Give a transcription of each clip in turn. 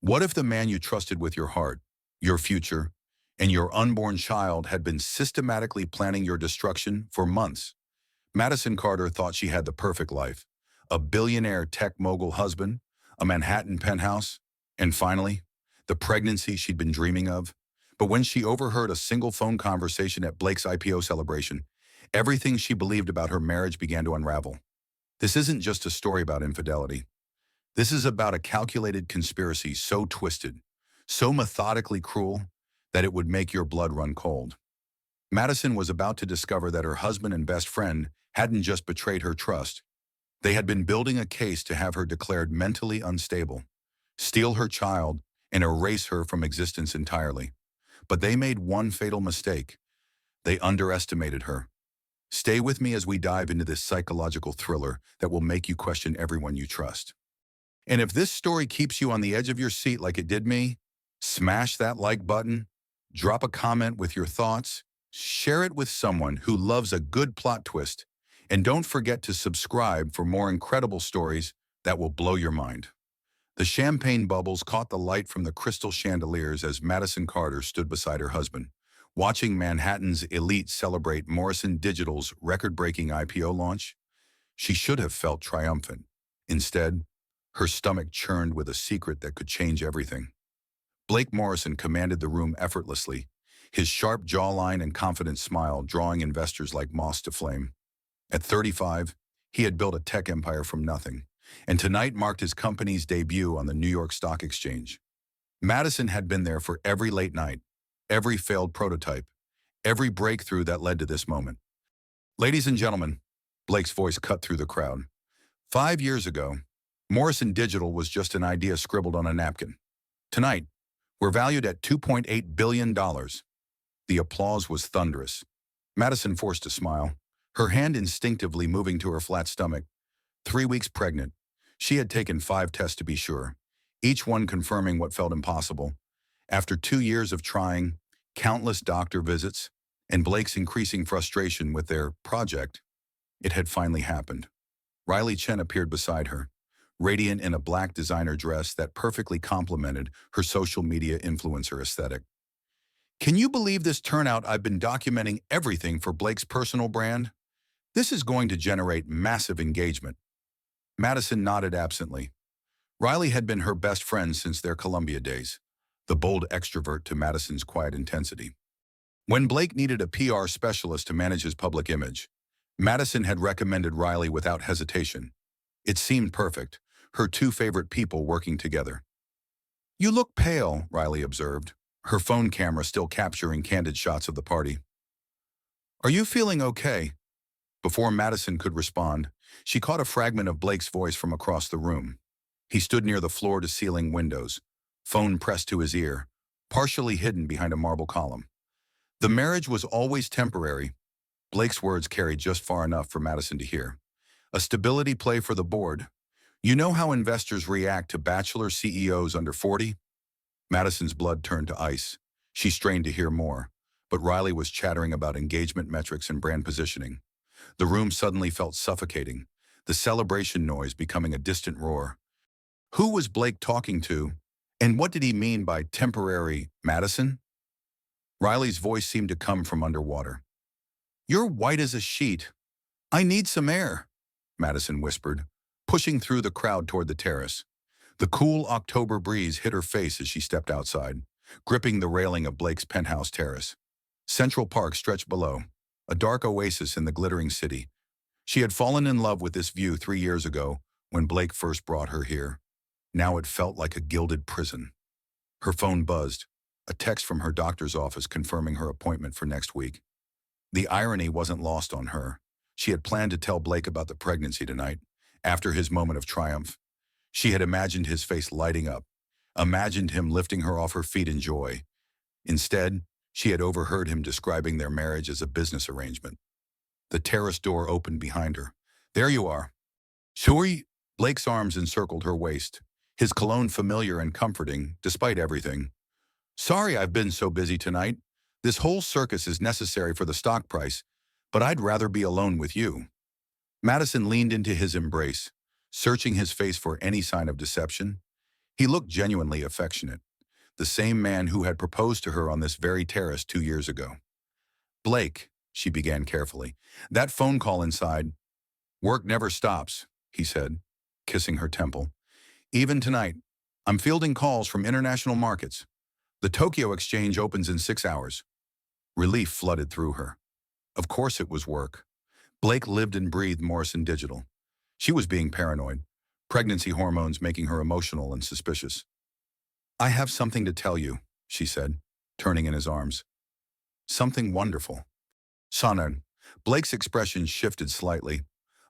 What if the man you trusted with your heart, your future, and your unborn child had been systematically planning your destruction for months? Madison Carter thought she had the perfect life. A billionaire tech mogul husband, a Manhattan penthouse, and finally, the pregnancy she'd been dreaming of. But when she overheard a single phone conversation at Blake's IPO celebration, everything she believed about her marriage began to unravel. This isn't just a story about infidelity. This is about a calculated conspiracy so twisted, so methodically cruel, that it would make your blood run cold. Madison was about to discover that her husband and best friend hadn't just betrayed her trust. They had been building a case to have her declared mentally unstable, steal her child, and erase her from existence entirely. But they made one fatal mistake. They underestimated her. Stay with me as we dive into this psychological thriller that will make you question everyone you trust. And if this story keeps you on the edge of your seat like it did me, smash that like button, drop a comment with your thoughts, share it with someone who loves a good plot twist, and don't forget to subscribe for more incredible stories that will blow your mind. The champagne bubbles caught the light from the crystal chandeliers as Madison Carter stood beside her husband, watching Manhattan's elite celebrate Morrison Digital's record-breaking IPO launch. She should have felt triumphant. Instead, her stomach churned with a secret that could change everything. Blake Morrison commanded the room effortlessly, his sharp jawline and confident smile drawing investors like moths to flame. At 35, he had built a tech empire from nothing, and tonight marked his company's debut on the New York Stock Exchange. Madison had been there for every late night, every failed prototype, every breakthrough that led to this moment. Ladies and gentlemen, Blake's voice cut through the crowd. 5 years ago, Morrison Digital was just an idea scribbled on a napkin. Tonight, we're valued at $2.8 billion. The applause was thunderous. Madison forced a smile, her hand instinctively moving to her flat stomach. 3 weeks pregnant, she had taken 5 tests to be sure, each one confirming what felt impossible. After 2 years of trying, countless doctor visits, and Blake's increasing frustration with their project, it had finally happened. Riley Chen appeared beside her, radiant in a black designer dress that perfectly complemented her social media influencer aesthetic. Can you believe this turnout? I've been documenting everything for Blake's personal brand. This is going to generate massive engagement. Madison nodded absently. Riley had been her best friend since their Columbia days, the bold extrovert to Madison's quiet intensity. When Blake needed a PR specialist to manage his public image, Madison had recommended Riley without hesitation. It seemed perfect, her two favorite people working together. You look pale, Riley observed, her phone camera still capturing candid shots of the party. Are you feeling okay? Before Madison could respond, she caught a fragment of Blake's voice from across the room. He stood near the floor-to-ceiling windows, phone pressed to his ear, partially hidden behind a marble column. The marriage was always temporary. Blake's words carried just far enough for Madison to hear. A stability play for the board. You know how investors react to bachelor CEOs under 40? Madison's blood turned to ice. She strained to hear more, but Riley was chattering about engagement metrics and brand positioning. The room suddenly felt suffocating, the celebration noise becoming a distant roar. Who was Blake talking to, and what did he mean by temporary, Madison? Riley's voice seemed to come from underwater. You're white as a sheet. I need some air, Madison whispered, pushing through the crowd toward the terrace. The cool October breeze hit her face as she stepped outside, gripping the railing of Blake's penthouse terrace. Central Park stretched below, a dark oasis in the glittering city. She had fallen in love with this view 3 years ago when Blake first brought her here. Now it felt like a gilded prison. Her phone buzzed, a text from her doctor's office confirming her appointment for next week. The irony wasn't lost on her. She had planned to tell Blake about the pregnancy tonight, after his moment of triumph. She had imagined his face lighting up, imagined him lifting her off her feet in joy. Instead, she had overheard him describing their marriage as a business arrangement. The terrace door opened behind her. There you are. Sorry. Blake's arms encircled her waist, his cologne familiar and comforting, despite everything. Sorry I've been so busy tonight. This whole circus is necessary for the stock price, but I'd rather be alone with you. Madison leaned into his embrace, searching his face for any sign of deception. He looked genuinely affectionate, the same man who had proposed to her on this very terrace 2 years ago. "Blake," she began carefully, "that phone call inside, work never stops," he said, kissing her temple. "Even tonight, I'm fielding calls from international markets. The Tokyo exchange opens in 6 hours." Relief flooded through her. Of course it was work. Blake lived and breathed Morrison Digital. She was being paranoid, pregnancy hormones making her emotional and suspicious. "I have something to tell you," she said, turning in his arms. "Something wonderful." Sana, Blake's expression shifted slightly,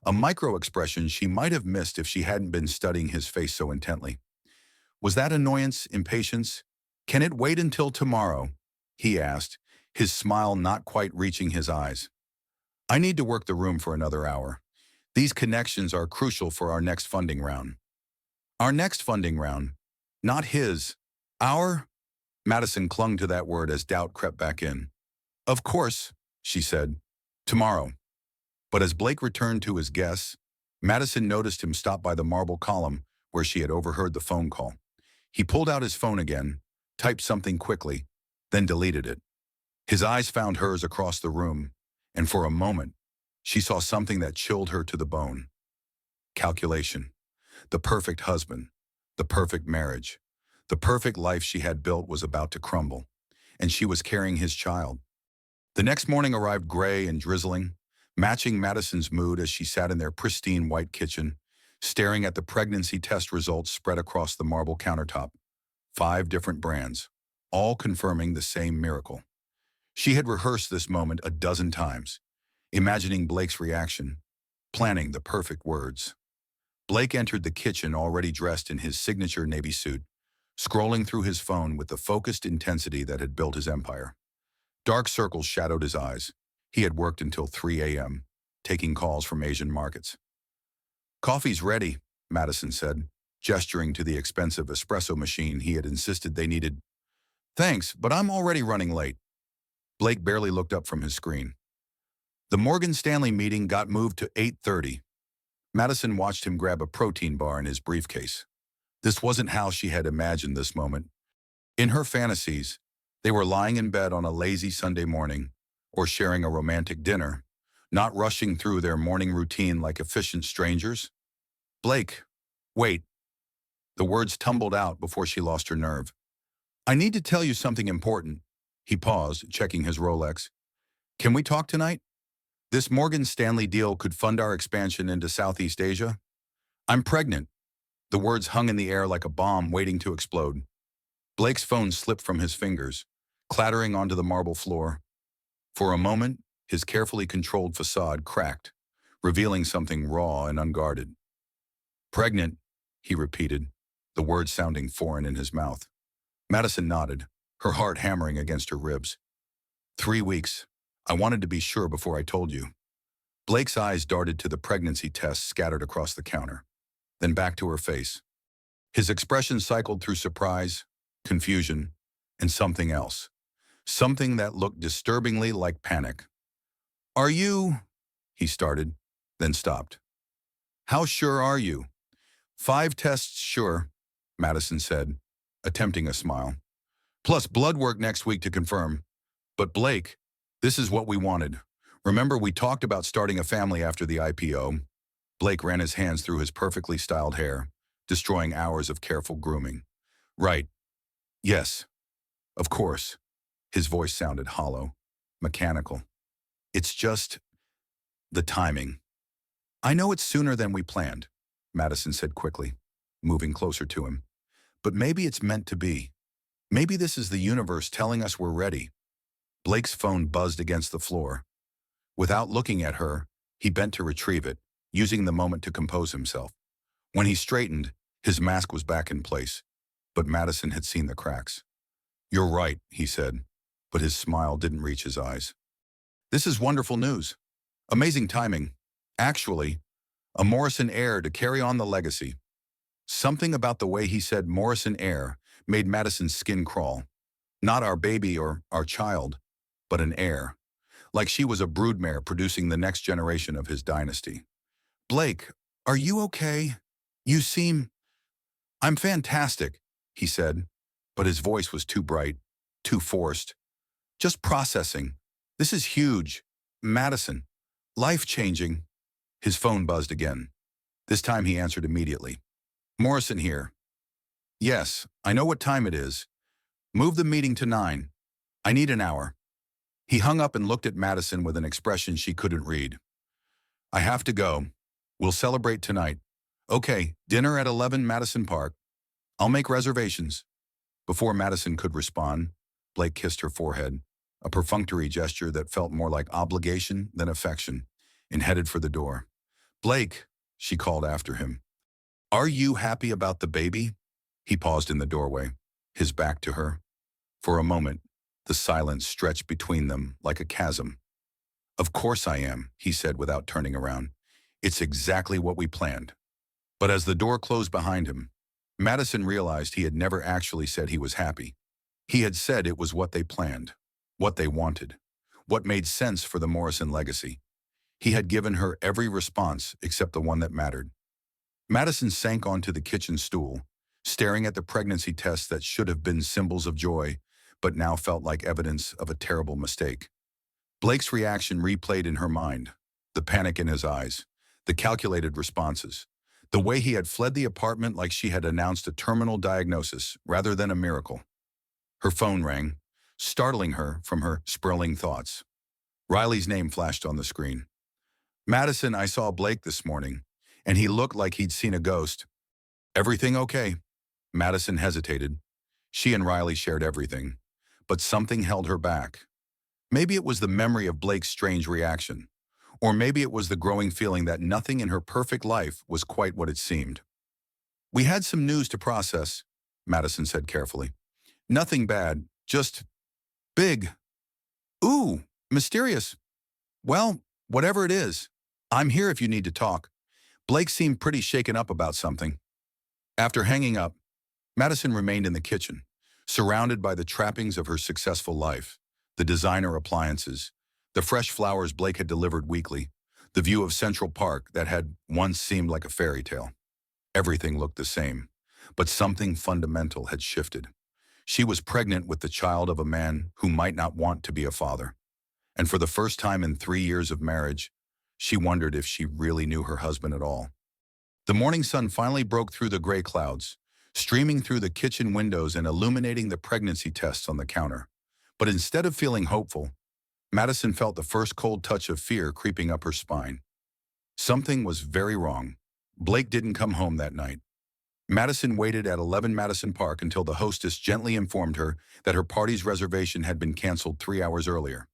a micro-expression she might have missed if she hadn't been studying his face so intently. Was that annoyance, impatience? "Can it wait until tomorrow?" he asked, his smile not quite reaching his eyes. "I need to work the room for another hour. These connections are crucial for our next funding round." "Our next funding round? Not his. Our?" Madison clung to that word as doubt crept back in. "Of course," she said. "Tomorrow." But as Blake returned to his guests, Madison noticed him stop by the marble column where she had overheard the phone call. He pulled out his phone again, typed something quickly, then deleted it. His eyes found hers across the room, and for a moment, she saw something that chilled her to the bone. Calculation. The perfect husband. The perfect marriage. The perfect life she had built was about to crumble, and she was carrying his child. The next morning arrived gray and drizzling, matching Madison's mood as she sat in their pristine white kitchen, staring at the pregnancy test results spread across the marble countertop. 5 different brands, all confirming the same miracle. She had rehearsed this moment a dozen times, imagining Blake's reaction, planning the perfect words. Blake entered the kitchen already dressed in his signature navy suit, scrolling through his phone with the focused intensity that had built his empire. Dark circles shadowed his eyes. He had worked until 3 a.m., taking calls from Asian markets. "Coffee's ready," Madison said, gesturing to the expensive espresso machine he had insisted they needed. "Thanks, but I'm already running late." Blake barely looked up from his screen. The Morgan Stanley meeting got moved to 8:30. Madison watched him grab a protein bar in his briefcase. This wasn't how she had imagined this moment. In her fantasies, they were lying in bed on a lazy Sunday morning, or sharing a romantic dinner, not rushing through their morning routine like efficient strangers. "Blake, wait." The words tumbled out before she lost her nerve. "I need to tell you something important." He paused, checking his Rolex. "Can we talk tonight? This Morgan Stanley deal could fund our expansion into Southeast Asia. I'm pregnant." The words hung in the air like a bomb waiting to explode. Blake's phone slipped from his fingers, clattering onto the marble floor. For a moment, his carefully controlled facade cracked, revealing something raw and unguarded. "Pregnant," he repeated, the words sounding foreign in his mouth. Madison nodded, her heart hammering against her ribs. 3 weeks. I wanted to be sure before I told you." Blake's eyes darted to the pregnancy tests scattered across the counter, then back to her face. His expression cycled through surprise, confusion, and something else. Something that looked disturbingly like panic. "Are you?" he started, then stopped. "How sure are you?" 5 tests sure, Madison said, attempting a smile. "Plus blood work next week to confirm. But Blake, this is what we wanted. Remember we talked about starting a family after the IPO?" Blake ran his hands through his perfectly styled hair, destroying hours of careful grooming. "Right. Yes. Of course." His voice sounded hollow, mechanical. "It's just the timing." "I know it's sooner than we planned," Madison said quickly, moving closer to him. "But maybe it's meant to be. Maybe this is the universe telling us we're ready." Blake's phone buzzed against the floor. Without looking at her, he bent to retrieve it, using the moment to compose himself. When he straightened, his mask was back in place, but Madison had seen the cracks. "You're right," he said, but his smile didn't reach his eyes. "This is wonderful news. Amazing timing. Actually, a Morrison heir to carry on the legacy." Something about the way he said Morrison heir made Madison's skin crawl. Not our baby or our child, but an heir. Like she was a broodmare producing the next generation of his dynasty. "Blake, are you okay? You seem—" "I'm fantastic," he said, but his voice was too bright, too forced. Just processing. This is huge. Madison. Life-changing. His phone buzzed again. This time he answered immediately. Morrison here. Yes, I know what time it is. Move the meeting to 9. I need an hour. He hung up and looked at Madison with an expression she couldn't read. I have to go. We'll celebrate tonight. Okay, dinner at 11 Madison Park. I'll make reservations. Before Madison could respond, Blake kissed her forehead, a perfunctory gesture that felt more like obligation than affection, and headed for the door. Blake, she called after him. Are you happy about the baby? He paused in the doorway, his back to her. For a moment, the silence stretched between them like a chasm. Of course I am, he said without turning around. It's exactly what we planned. But as the door closed behind him, Madison realized he had never actually said he was happy. He had said it was what they planned, what they wanted, what made sense for the Morrison legacy. He had given her every response except the one that mattered. Madison sank onto the kitchen stool, staring at the pregnancy tests that should have been symbols of joy, but now felt like evidence of a terrible mistake. Blake's reaction replayed in her mind, the panic in his eyes, the calculated responses, the way he had fled the apartment like she had announced a terminal diagnosis rather than a miracle. Her phone rang, startling her from her sprawling thoughts. Riley's name flashed on the screen. Madison, I saw Blake this morning, and he looked like he'd seen a ghost. Everything okay? Madison hesitated. She and Riley shared everything, but something held her back. Maybe it was the memory of Blake's strange reaction, or maybe it was the growing feeling that nothing in her perfect life was quite what it seemed. We had some news to process, Madison said carefully. Nothing bad, just big. Ooh, mysterious. Well, whatever it is, I'm here if you need to talk. Blake seemed pretty shaken up about something. After hanging up, Madison remained in the kitchen, surrounded by the trappings of her successful life, the designer appliances, the fresh flowers Blake had delivered weekly, the view of Central Park that had once seemed like a fairy tale. Everything looked the same, but something fundamental had shifted. She was pregnant with the child of a man who might not want to be a father. And for the first time in 3 years of marriage, she wondered if she really knew her husband at all. The morning sun finally broke through the gray clouds, streaming through the kitchen windows and illuminating the pregnancy tests on the counter. But instead of feeling hopeful, Madison felt the first cold touch of fear creeping up her spine. Something was very wrong. Blake didn't come home that night. Madison waited at 11 Madison Park until the hostess gently informed her that her party's reservation had been canceled 3 hours earlier.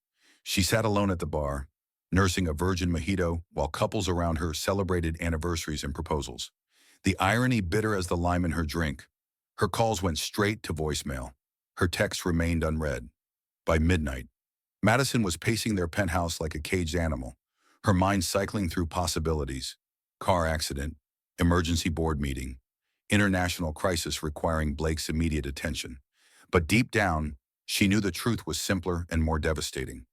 She sat alone at the bar, nursing a virgin mojito while couples around her celebrated anniversaries and proposals. The irony bitter as the lime in her drink. Her calls went straight to voicemail. Her texts remained unread. By midnight, Madison was pacing their penthouse like a caged animal, her mind cycling through possibilities. Car accident, emergency board meeting, international crisis requiring Blake's immediate attention. But deep down, she knew the truth was simpler and more devastating.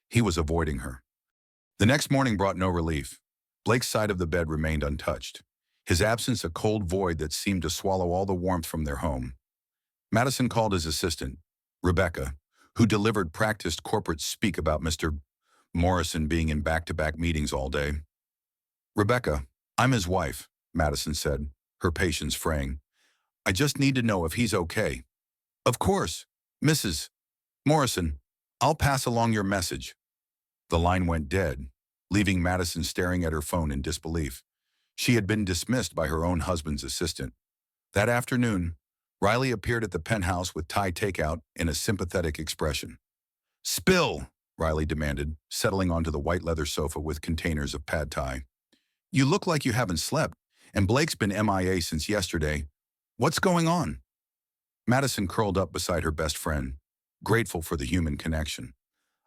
He was avoiding her. The next morning brought no relief. Blake's side of the bed remained untouched, his absence a cold void that seemed to swallow all the warmth from their home. Madison called his assistant, Rebecca, who delivered practiced corporate speak about Mr. Morrison being in back-to-back meetings all day. Rebecca, I'm his wife, Madison said, her patience fraying. I just need to know if he's okay. Of course, Mrs. Morrison, I'll pass along your message. The line went dead, leaving Madison staring at her phone in disbelief. She had been dismissed by her own husband's assistant. That afternoon, Riley appeared at the penthouse with Thai takeout in a sympathetic expression. Spill, Riley demanded, settling onto the white leather sofa with containers of pad Thai. You look like you haven't slept, and Blake's been MIA since yesterday. What's going on? Madison curled up beside her best friend, grateful for the human connection.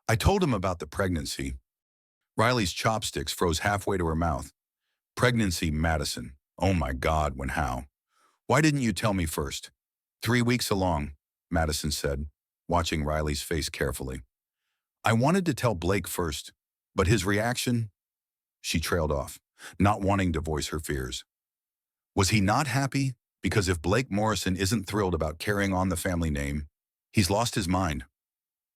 I told him about the pregnancy. Riley's chopsticks froze halfway to her mouth. Pregnancy, Madison. Oh my God, when how? Why didn't you tell me first? 3 weeks along, Madison said, watching Riley's face carefully. I wanted to tell Blake first, but his reaction? She trailed off, not wanting to voice her fears. Was he not happy? Because if Blake Morrison isn't thrilled about carrying on the family name, he's lost his mind.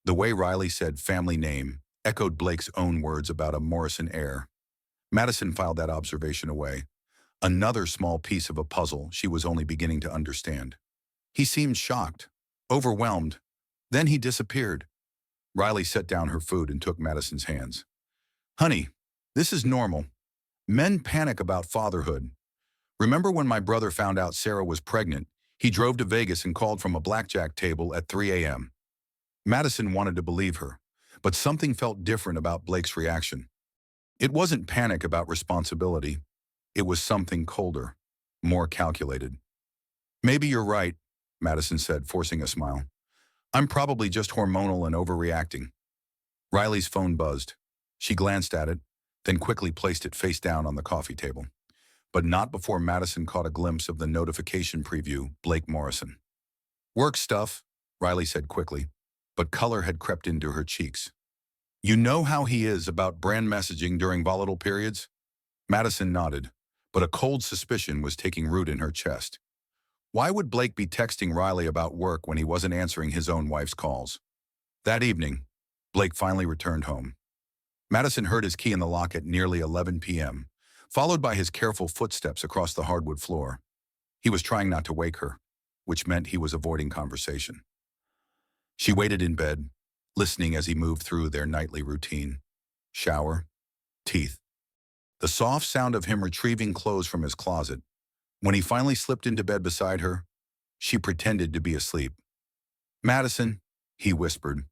The way Riley said family name echoed Blake's own words about a Morrison heir. Madison filed that observation away. Another small piece of a puzzle she was only beginning to understand. He seemed shocked, overwhelmed. Then he disappeared. Riley set down her food and took Madison's hands. Honey, this is normal. Men panic about fatherhood. Remember when my brother found out Sarah was pregnant, he drove to Vegas and called from a blackjack table at 3 a.m. Madison wanted to believe her, but something felt different about Blake's reaction. It wasn't panic about responsibility. It was something colder, more calculated. Maybe you're right, Madison said, forcing a smile. I'm probably just hormonal and overreacting. Riley's phone buzzed. She glanced at it, then quickly placed it face down on the coffee table. But not before Madison caught a glimpse of the notification preview, Blake Morrison. Work stuff, Riley said quickly, but color had crept into her cheeks. You know how he is about brand messaging during volatile periods? Madison nodded, but a cold suspicion was taking root in her chest. Why would Blake be texting Riley about work when he wasn't answering his own wife's calls? That evening, Blake finally returned home. Madison heard his key in the lock at nearly 11 p.m., followed by his careful footsteps across the hardwood floor. He was trying not to wake her, which meant he was avoiding conversation. She waited in bed, listening as he moved through their nightly routine. Shower, teeth. The soft sound of him retrieving clothes from his closet. When he finally slipped into bed beside her, she pretended to be asleep. Madison, he whispered.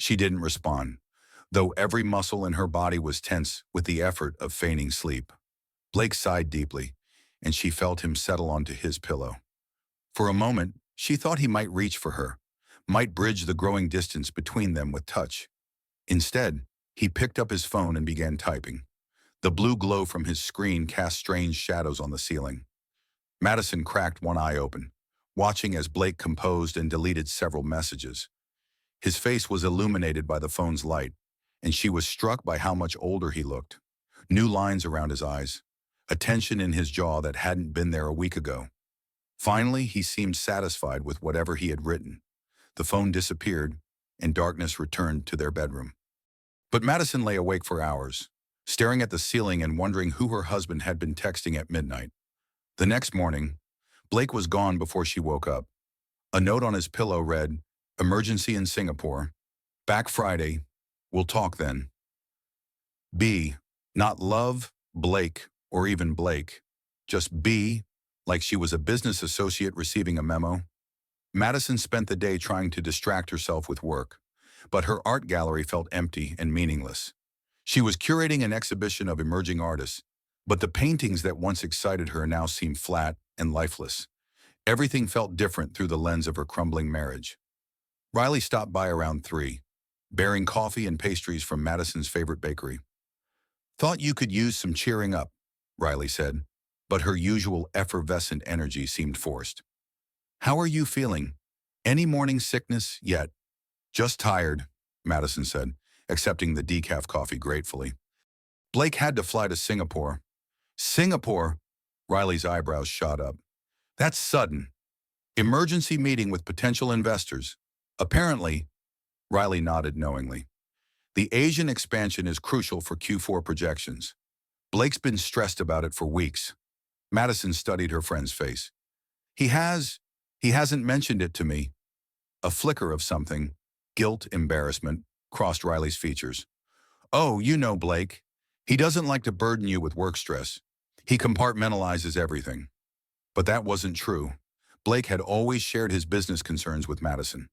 She didn't respond, though every muscle in her body was tense with the effort of feigning sleep. Blake sighed deeply, and she felt him settle onto his pillow. For a moment, she thought he might reach for her, might bridge the growing distance between them with touch. Instead, he picked up his phone and began typing. The blue glow from his screen cast strange shadows on the ceiling. Madison cracked one eye open, watching as Blake composed and deleted several messages. His face was illuminated by the phone's light, and she was struck by how much older he looked. New lines around his eyes, a tension in his jaw that hadn't been there a week ago. Finally, he seemed satisfied with whatever he had written. The phone disappeared, and darkness returned to their bedroom. But Madison lay awake for hours, staring at the ceiling and wondering who her husband had been texting at midnight. The next morning, Blake was gone before she woke up. A note on his pillow read, "Emergency in Singapore. Back Friday. We'll talk then." B. Not love, Blake, or even Blake. Just B, like she was a business associate receiving a memo. Madison spent the day trying to distract herself with work, but her art gallery felt empty and meaningless. She was curating an exhibition of emerging artists, but the paintings that once excited her now seemed flat and lifeless. Everything felt different through the lens of her crumbling marriage. Riley stopped by around 3, bearing coffee and pastries from Madison's favorite bakery. "Thought you could use some cheering up," Riley said, but her usual effervescent energy seemed forced. "How are you feeling? Any morning sickness yet?" "Just tired," Madison said, accepting the decaf coffee gratefully. Blake had to fly to Singapore. Singapore? Riley's eyebrows shot up. That's sudden. Emergency meeting with potential investors. Apparently, Riley nodded knowingly. The Asian expansion is crucial for Q4 projections. Blake's been stressed about it for weeks. Madison studied her friend's face. He hasn't mentioned it to me. A flicker of something, guilt, embarrassment, crossed Riley's features. Oh, you know Blake. He doesn't like to burden you with work stress. He compartmentalizes everything. But that wasn't true. Blake had always shared his business concerns with Madison.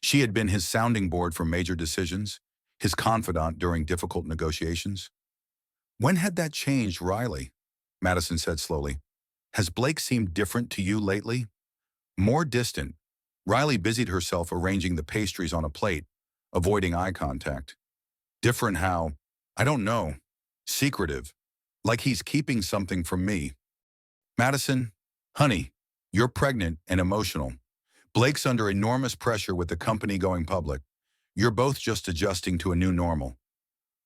She had been his sounding board for major decisions, his confidant during difficult negotiations. When had that changed, Riley? Madison said slowly. Has Blake seemed different to you lately? More distant. Riley busied herself arranging the pastries on a plate, avoiding eye contact. Different how? I don't know. Secretive. Like he's keeping something from me. Madison, honey, you're pregnant and emotional. Blake's under enormous pressure with the company going public. You're both just adjusting to a new normal.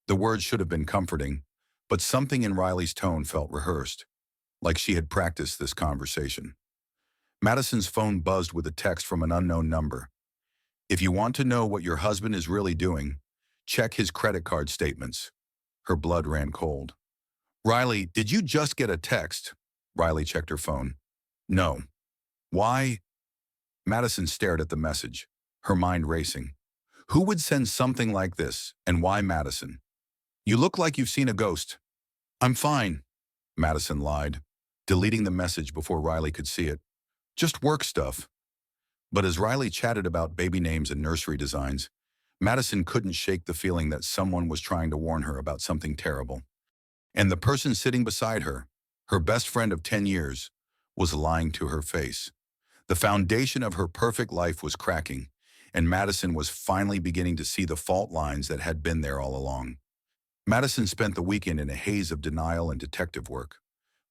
The words should have been comforting, but something in Riley's tone felt rehearsed, like she had practiced this conversation. Madison's phone buzzed with a text from an unknown number. If you want to know what your husband is really doing, check his credit card statements. Her blood ran cold. Riley, did you just get a text? Riley checked her phone. No. Why? Madison stared at the message, her mind racing. Who would send something like this, and why Madison? You look like you've seen a ghost. I'm fine, Madison lied, deleting the message before Riley could see it. Just work stuff. But as Riley chatted about baby names and nursery designs, Madison couldn't shake the feeling that someone was trying to warn her about something terrible. And the person sitting beside her, her best friend of 10 years, was lying to her face. The foundation of her perfect life was cracking, and Madison was finally beginning to see the fault lines that had been there all along. Madison spent the weekend in a haze of denial and detective work.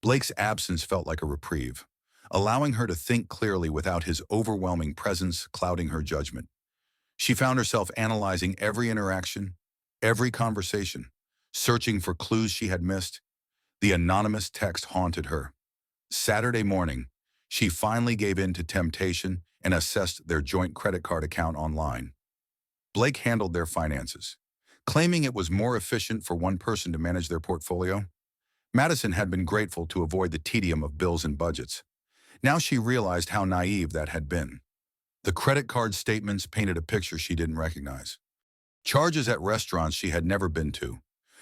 Blake's absence felt like a reprieve, allowing her to think clearly without his overwhelming presence clouding her judgment. She found herself analyzing every interaction, every conversation, searching for clues she had missed. The anonymous text haunted her. Saturday morning, she finally gave in to temptation and assessed their joint credit card account online. Blake handled their finances, claiming it was more efficient for one person to manage their portfolio. Madison had been grateful to avoid the tedium of bills and budgets. Now she realized how naive that had been. The credit card statements painted a picture she didn't recognize. Charges at restaurants she had never been to,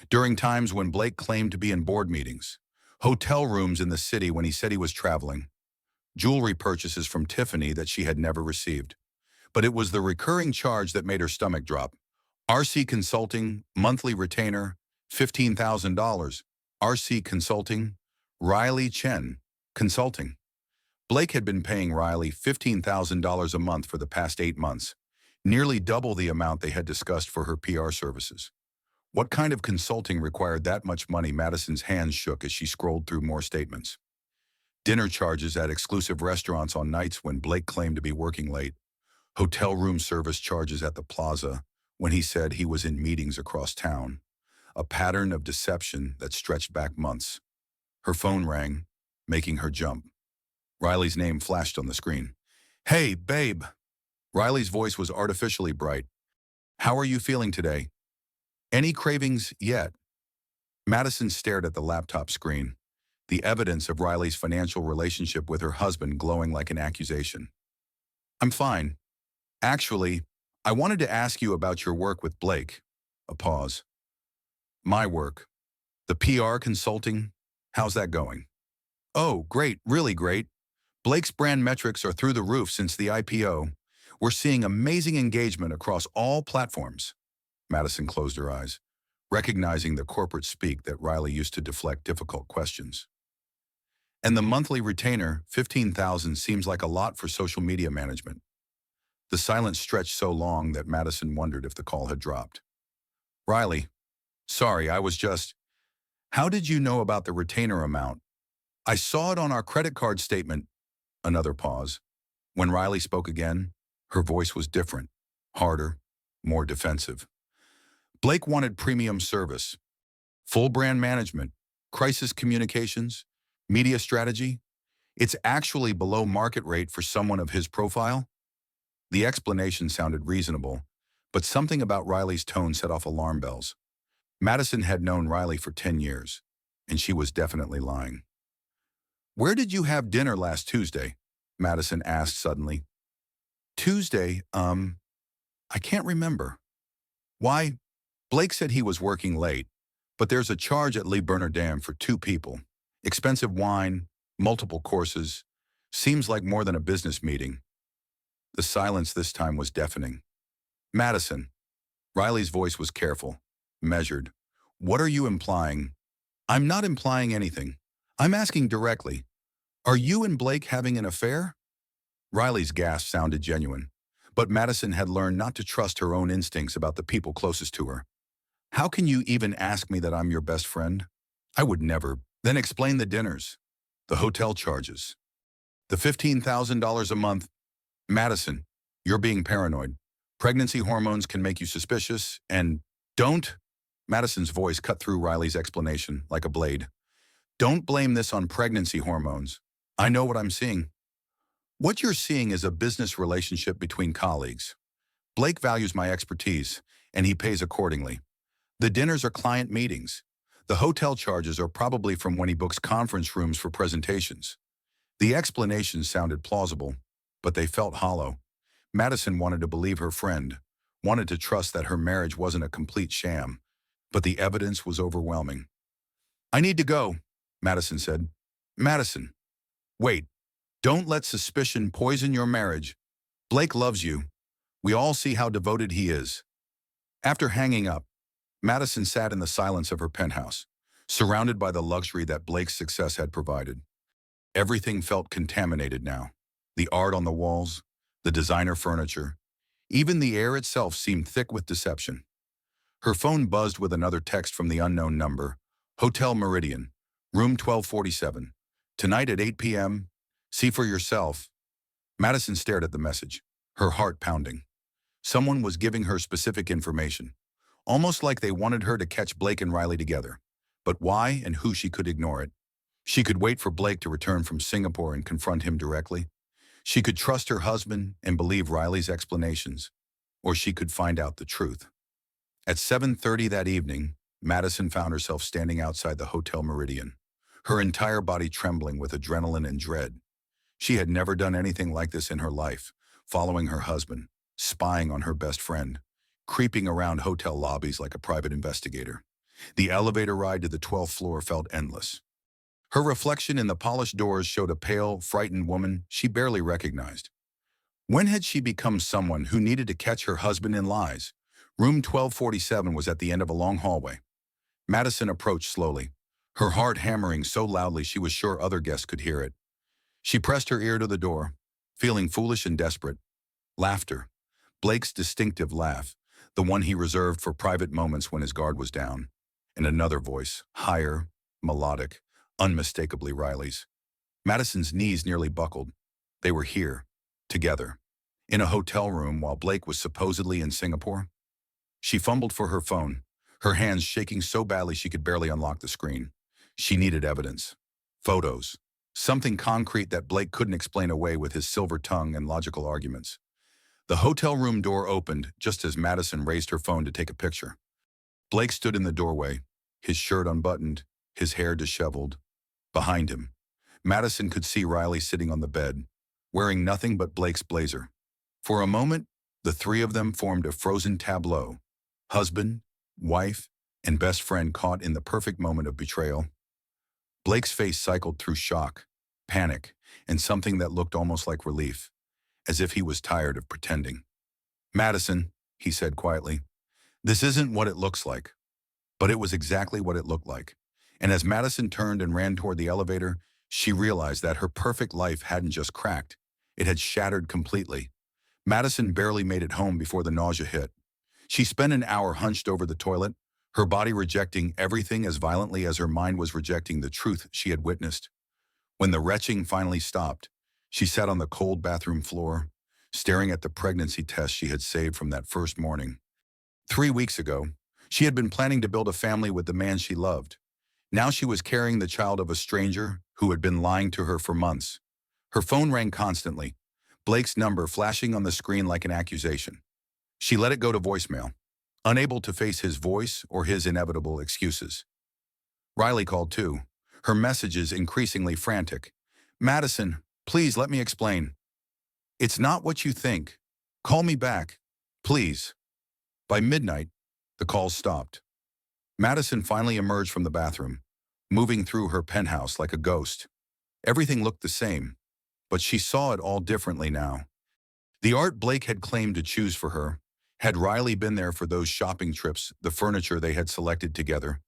during times when Blake claimed to be in board meetings, hotel rooms in the city when he said he was traveling, jewelry purchases from Tiffany that she had never received. But it was the recurring charge that made her stomach drop. RC Consulting, monthly retainer, $15,000. RC Consulting, Riley Chen, Consulting. Blake had been paying Riley $15,000 a month for the past 8 months, nearly double the amount they had discussed for her PR services. What kind of consulting required that much money? Madison's hands shook as she scrolled through more statements. Dinner charges at exclusive restaurants on nights when Blake claimed to be working late. Hotel room service charges at the plaza when he said he was in meetings across town. A pattern of deception that stretched back months. Her phone rang, making her jump. Riley's name flashed on the screen. Hey, babe. Riley's voice was artificially bright. How are you feeling today? Any cravings yet? Madison stared at the laptop screen, the evidence of Riley's financial relationship with her husband glowing like an accusation. I'm fine. Actually, I wanted to ask you about your work with Blake. A pause. My work. The PR consulting. How's that going? Oh, great, really great. Blake's brand metrics are through the roof since the IPO. We're seeing amazing engagement across all platforms. Madison closed her eyes, recognizing the corporate speak that Riley used to deflect difficult questions. And the monthly retainer, $15,000, seems like a lot for social media management. The silence stretched so long that Madison wondered if the call had dropped. Riley, sorry, I was just... How did you know about the retainer amount? I saw it on our credit card statement. Another pause. When Riley spoke again, her voice was different, harder, more defensive. Blake wanted premium service, full brand management, crisis communications, media strategy. It's actually below market rate for someone of his profile. The explanation sounded reasonable, but something about Riley's tone set off alarm bells. Madison had known Riley for 10 years, and she was definitely lying. Where did you have dinner last Tuesday? Madison asked suddenly. Tuesday, I can't remember. Why? Blake said he was working late, but there's a charge at Le Bernardin for 2 people. Expensive wine, multiple courses. Seems like more than a business meeting. The silence this time was deafening. Madison. Riley's voice was careful, measured. What are you implying? I'm not implying anything. I'm asking directly. Are you and Blake having an affair? Riley's gasp sounded genuine, but Madison had learned not to trust her own instincts about the people closest to her. How can you even ask me that I'm your best friend? I would never. Then explain the dinners, the hotel charges, the $15,000 a month. Madison, you're being paranoid. Pregnancy hormones can make you suspicious, and don't. Madison's voice cut through Riley's explanation like a blade. Don't blame this on pregnancy hormones. I know what I'm seeing. What you're seeing is a business relationship between colleagues. Blake values my expertise, and he pays accordingly. The dinners are client meetings. The hotel charges are probably from when he books conference rooms for presentations. The explanations sounded plausible, but they felt hollow. Madison wanted to believe her friend, wanted to trust that her marriage wasn't a complete sham, but the evidence was overwhelming. I need to go, Madison said. Madison, wait, don't let suspicion poison your marriage. Blake loves you. We all see how devoted he is. After hanging up, Madison sat in the silence of her penthouse, surrounded by the luxury that Blake's success had provided. Everything felt contaminated now. The art on the walls, the designer furniture, even the air itself seemed thick with deception. Her phone buzzed with another text from the unknown number. Hotel Meridian, room 1247. Tonight at 8 p.m. See for yourself. Madison stared at the message, her heart pounding. Someone was giving her specific information, almost like they wanted her to catch Blake and Riley together. But why and who? She could ignore it. She could wait for Blake to return from Singapore and confront him directly. She could trust her husband and believe Riley's explanations, or she could find out the truth. At 7:30 that evening, Madison found herself standing outside the Hotel Meridian, her entire body trembling with adrenaline and dread. She had never done anything like this in her life, following her husband, spying on her best friend, creeping around hotel lobbies like a private investigator. The elevator ride to the 12th floor felt endless. Her reflection in the polished doors showed a pale, frightened woman she barely recognized. When had she become someone who needed to catch her husband in lies? Room 1247 was at the end of a long hallway. Madison approached slowly, her heart hammering so loudly she was sure other guests could hear it. She pressed her ear to the door, feeling foolish and desperate. Laughter. Blake's distinctive laugh, the one he reserved for private moments when his guard was down. And another voice, higher, melodic, unmistakably Riley's. Madison's knees nearly buckled. They were here, together, in a hotel room while Blake was supposedly in Singapore. She fumbled for her phone, her hands shaking so badly she could barely unlock the screen. She needed evidence. Photos. Something concrete that Blake couldn't explain away with his silver tongue and logical arguments. The hotel room door opened just as Madison raised her phone to take a picture. Blake stood in the doorway, his shirt unbuttoned, his hair disheveled. Behind him, Madison could see Riley sitting on the bed, wearing nothing but Blake's blazer. For a moment, the three of them formed a frozen tableau. Husband, wife, and best friend caught in the perfect moment of betrayal. Blake's face cycled through shock, panic, and something that looked almost like relief, as if he was tired of pretending. Madison, he said quietly, this isn't what it looks like. But it was exactly what it looked like. And as Madison turned and ran toward the elevator, she realized that her perfect life hadn't just cracked. It had shattered completely. Madison barely made it home before the nausea hit. She spent an hour hunched over the toilet, her body rejecting everything as violently as her mind was rejecting the truth she had witnessed. When the retching finally stopped, she sat on the cold bathroom floor, staring at the pregnancy test she had saved from that first morning. 3 weeks ago, she had been planning to build a family with the man she loved. Now she was carrying the child of a stranger who had been lying to her for months. Her phone rang constantly, Blake's number flashing on the screen like an accusation. She let it go to voicemail, unable to face his voice or his inevitable excuses. Riley called too, her messages increasingly frantic. Madison, please let me explain. It's not what you think. Call me back, please. By midnight, the calls stopped. Madison finally emerged from the bathroom, moving through her penthouse like a ghost. Everything looked the same, but she saw it all differently now. The art Blake had claimed to choose for her, had Riley been there for those shopping trips, the furniture they had selected together,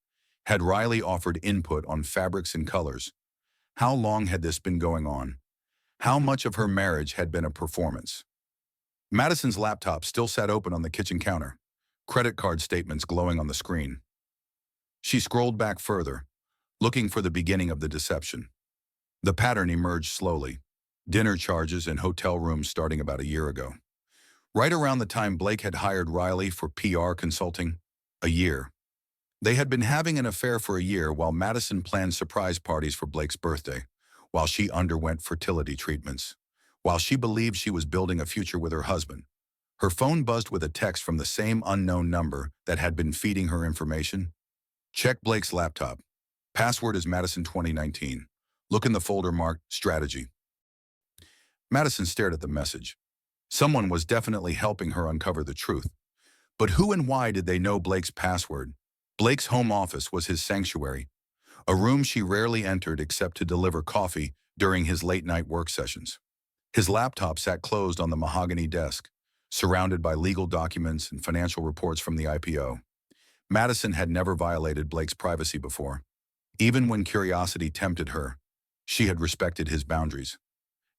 had Riley offered input on fabrics and colors. How long had this been going on? How much of her marriage had been a performance? Madison's laptop still sat open on the kitchen counter, credit card statements glowing on the screen. She scrolled back further, looking for the beginning of the deception. The pattern emerged slowly, dinner charges and hotel rooms starting about a year ago. Right around the time Blake had hired Riley for PR consulting, a year. They had been having an affair for a year while Madison planned surprise parties for Blake's birthday, while she underwent fertility treatments, While she believed she was building a future with her husband, her phone buzzed with a text from the same unknown number that had been feeding her information. Check Blake's laptop. Password is Madison 2019. Look in the folder marked Strategy. Madison stared at the message. Someone was definitely helping her uncover the truth. But who and why did they know Blake's password? Blake's home office was his sanctuary, a room she rarely entered except to deliver coffee during his late-night work sessions. His laptop sat closed on the mahogany desk, surrounded by legal documents and financial reports from the IPO. Madison had never violated Blake's privacy before. Even when curiosity tempted her, she had respected his boundaries.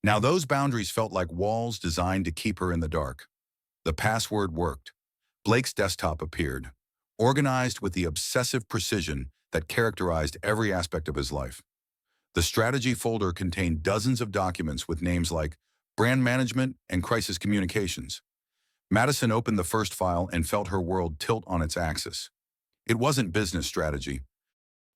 Now those boundaries felt like walls designed to keep her in the dark. The password worked. Blake's desktop appeared, organized with the obsessive precision that characterized every aspect of his life. The strategy folder contained dozens of documents with names like brand management and crisis communications. Madison opened the first file and felt her world tilt on its axis. It wasn't business strategy.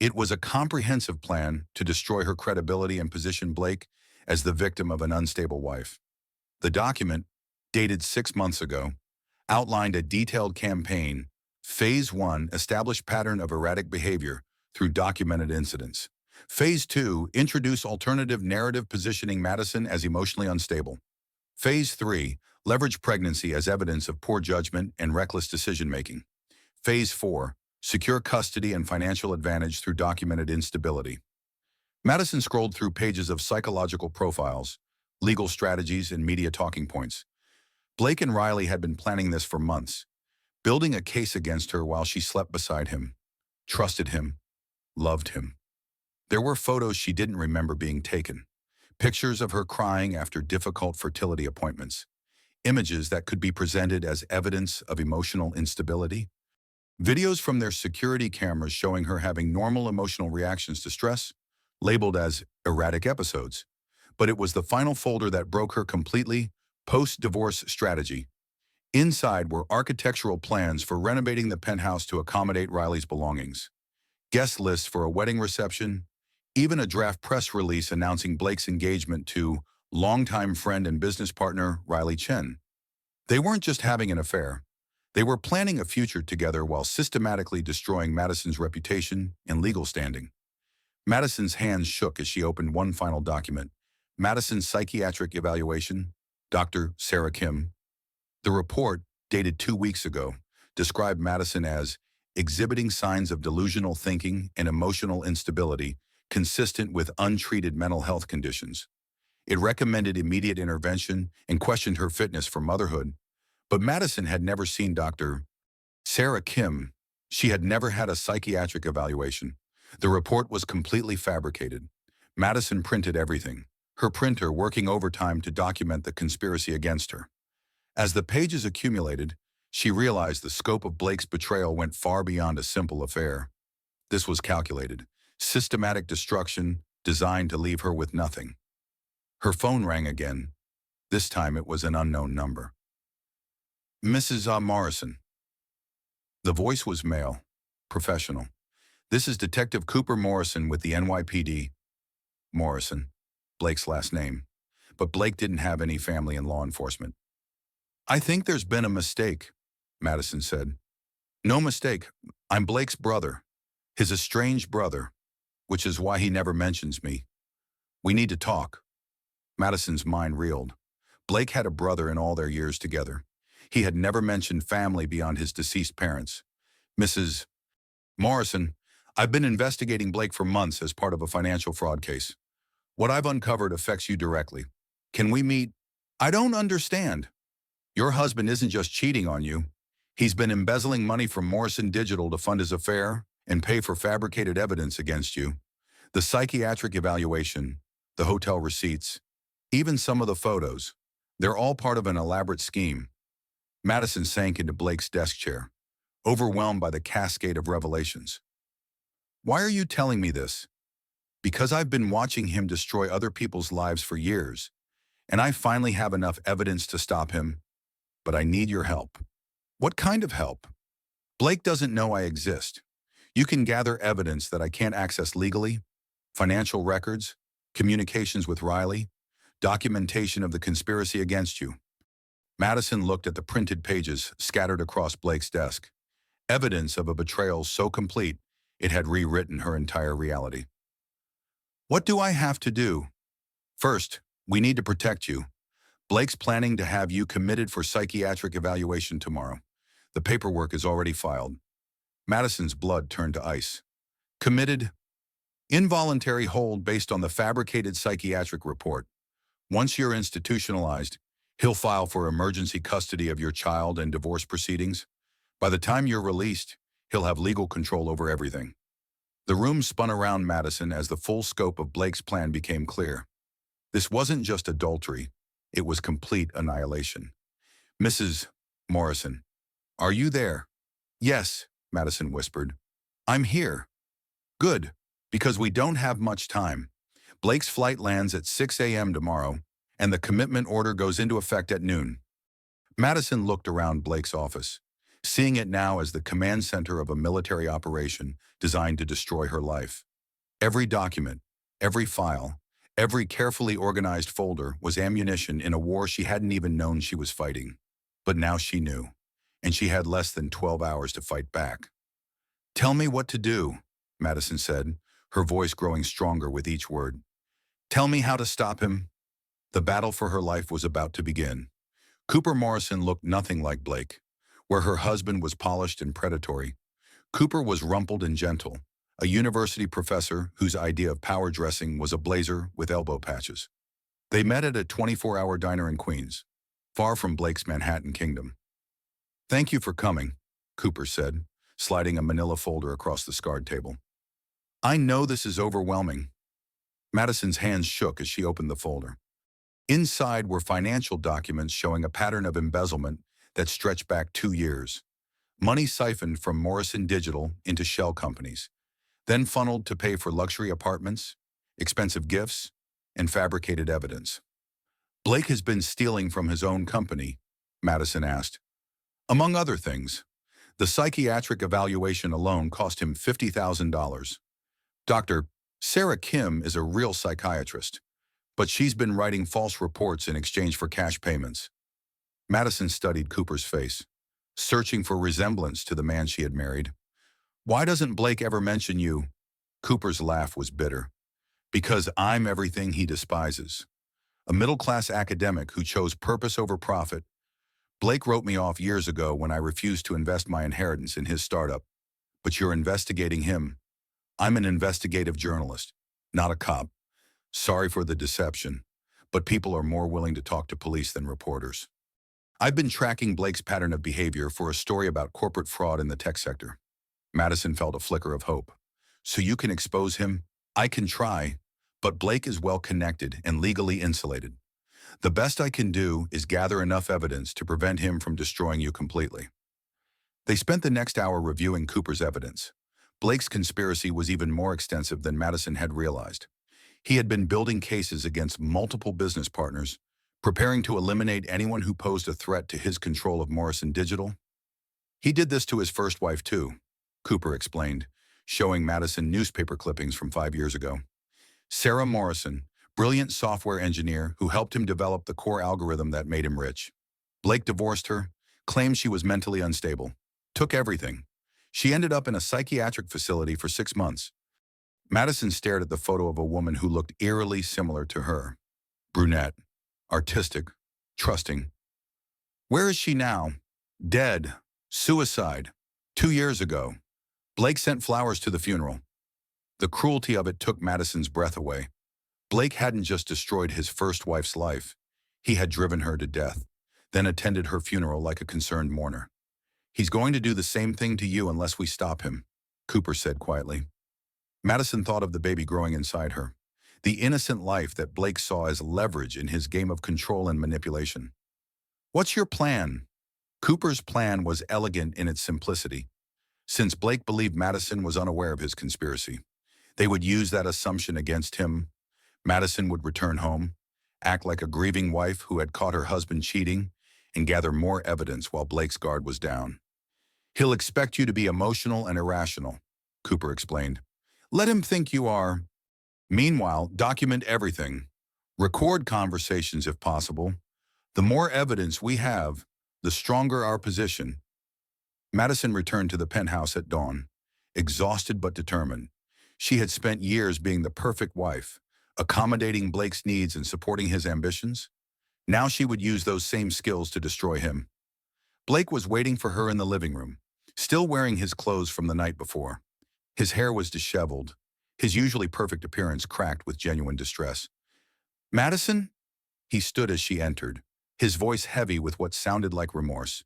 It was a comprehensive plan to destroy her credibility and position Blake as the victim of an unstable wife. The document, dated 6 months ago, outlined a detailed campaign. Phase 1 established pattern of erratic behavior through documented incidents. Phase 2 introduce alternative narrative positioning Madison as emotionally unstable. Phase 3 leverage pregnancy as evidence of poor judgment and reckless decision-making. Phase 4 secure custody and financial advantage through documented instability. Madison scrolled through pages of psychological profiles, legal strategies, and media talking points. Blake and Riley had been planning this for months, building a case against her while she slept beside him, trusted him, loved him. There were photos she didn't remember being taken, pictures of her crying after difficult fertility appointments, images that could be presented as evidence of emotional instability, videos from their security cameras showing her having normal emotional reactions to stress, labeled as erratic episodes. But it was the final folder that broke her completely. Post-divorce strategy. Inside were architectural plans for renovating the penthouse to accommodate Riley's belongings, guest lists for a wedding reception, even a draft press release announcing Blake's engagement to longtime friend and business partner Riley Chen. They weren't just having an affair. They were planning a future together while systematically destroying Madison's reputation and legal standing. Madison's hands shook as she opened one final document, Madison's psychiatric evaluation, Dr. Sarah Kim. The report, dated 2 weeks ago, described Madison as exhibiting signs of delusional thinking and emotional instability consistent with untreated mental health conditions. It recommended immediate intervention and questioned her fitness for motherhood. But Madison had never seen Dr. Sarah Kim. She had never had a psychiatric evaluation. The report was completely fabricated. Madison printed everything, her printer working overtime to document the conspiracy against her. As the pages accumulated, she realized the scope of Blake's betrayal went far beyond a simple affair. This was calculated, systematic destruction designed to leave her with nothing. Her phone rang again. This time it was an unknown number. Mrs. Morrison. The voice was male, professional. This is Detective Cooper Morrison with the NYPD. Morrison, Blake's last name. But Blake didn't have any family in law enforcement. I think there's been a mistake, Madison said. No mistake. I'm Blake's brother, his estranged brother, which is why he never mentions me. We need to talk. Madison's mind reeled. Blake had a brother in all their years together. He had never mentioned family beyond his deceased parents. Mrs. Morrison, I've been investigating Blake for months as part of a financial fraud case. What I've uncovered affects you directly. Can we meet? I don't understand. Your husband isn't just cheating on you. He's been embezzling money from Morrison Digital to fund his affair and pay for fabricated evidence against you. The psychiatric evaluation, the hotel receipts, even some of the photos. They're all part of an elaborate scheme. Madison sank into Blake's desk chair, overwhelmed by the cascade of revelations. Why are you telling me this? Because I've been watching him destroy other people's lives for years, and I finally have enough evidence to stop him. But I need your help. What kind of help? Blake doesn't know I exist. You can gather evidence that I can't access legally, financial records, communications with Riley, Documentation of the conspiracy against you. Madison looked at the printed pages scattered across Blake's desk. Evidence of a betrayal so complete, it had rewritten her entire reality. What do I have to do? First, we need to protect you. Blake's planning to have you committed for psychiatric evaluation tomorrow. The paperwork is already filed. Madison's blood turned to ice. Committed? Involuntary hold based on the fabricated psychiatric report. Once you're institutionalized, he'll file for emergency custody of your child and divorce proceedings. By the time you're released, he'll have legal control over everything. The room spun around Madison as the full scope of Blake's plan became clear. This wasn't just adultery, it was complete annihilation. Mrs. Morrison, are you there? Yes, Madison whispered. I'm here. Good, because we don't have much time. Blake's flight lands at 6 a.m. tomorrow, and the commitment order goes into effect at noon. Madison looked around Blake's office, seeing it now as the command center of a military operation designed to destroy her life. Every document, every file, every carefully organized folder was ammunition in a war she hadn't even known she was fighting. But now she knew, and she had less than 12 hours to fight back. Tell me what to do, Madison said, her voice growing stronger with each word. Tell me how to stop him. The battle for her life was about to begin. Cooper Morrison looked nothing like Blake. Where her husband was polished and predatory, Cooper was rumpled and gentle, a university professor whose idea of power dressing was a blazer with elbow patches. They met at a 24-hour diner in Queens, far from Blake's Manhattan kingdom. Thank you for coming, Cooper said, sliding a manila folder across the scarred table. I know this is overwhelming. Madison's hands shook as she opened the folder. Inside were financial documents showing a pattern of embezzlement that stretched back 2 years. Money siphoned from Morrison Digital into shell companies, then funneled to pay for luxury apartments, expensive gifts, and fabricated evidence. Blake has been stealing from his own company, Madison asked. Among other things, the psychiatric evaluation alone cost him $50,000. Dr. Sarah Kim is a real psychiatrist, but she's been writing false reports in exchange for cash payments. Madison studied Cooper's face, searching for resemblance to the man she had married. Why doesn't Blake ever mention you? Cooper's laugh was bitter. Because I'm everything he despises. A middle-class academic who chose purpose over profit. Blake wrote me off years ago when I refused to invest my inheritance in his startup. But you're investigating him. I'm an investigative journalist, not a cop. Sorry for the deception, but people are more willing to talk to police than reporters. I've been tracking Blake's pattern of behavior for a story about corporate fraud in the tech sector. Madison felt a flicker of hope. So you can expose him? I can try, but Blake is well connected and legally insulated. The best I can do is gather enough evidence to prevent him from destroying you completely. They spent the next hour reviewing Cooper's evidence. Blake's conspiracy was even more extensive than Madison had realized. He had been building cases against multiple business partners, preparing to eliminate anyone who posed a threat to his control of Morrison Digital. He did this to his first wife too, Cooper explained, showing Madison newspaper clippings from 5 years ago. Sarah Morrison, brilliant software engineer who helped him develop the core algorithm that made him rich. Blake divorced her, claimed she was mentally unstable, took everything. She ended up in a psychiatric facility for 6 months. Madison stared at the photo of a woman who looked eerily similar to her. Brunette, artistic, trusting. Where is she now? Dead. Suicide. 2 years ago. Blake sent flowers to the funeral. The cruelty of it took Madison's breath away. Blake hadn't just destroyed his first wife's life. He had driven her to death, then attended her funeral like a concerned mourner. He's going to do the same thing to you unless we stop him, Cooper said quietly. Madison thought of the baby growing inside her, the innocent life that Blake saw as leverage in his game of control and manipulation. What's your plan? Cooper's plan was elegant in its simplicity. Since Blake believed Madison was unaware of his conspiracy, they would use that assumption against him. Madison would return home, act like a grieving wife who had caught her husband cheating, and gather more evidence while Blake's guard was down. He'll expect you to be emotional and irrational, Cooper explained. Let him think you are. Meanwhile, document everything. Record conversations if possible. The more evidence we have, the stronger our position. Madison returned to the penthouse at dawn, exhausted but determined. She had spent years being the perfect wife, accommodating Blake's needs and supporting his ambitions. Now she would use those same skills to destroy him. Blake was waiting for her in the living room, still wearing his clothes from the night before. His hair was disheveled, his usually perfect appearance cracked with genuine distress. "Madison?" He stood as she entered, his voice heavy with what sounded like remorse.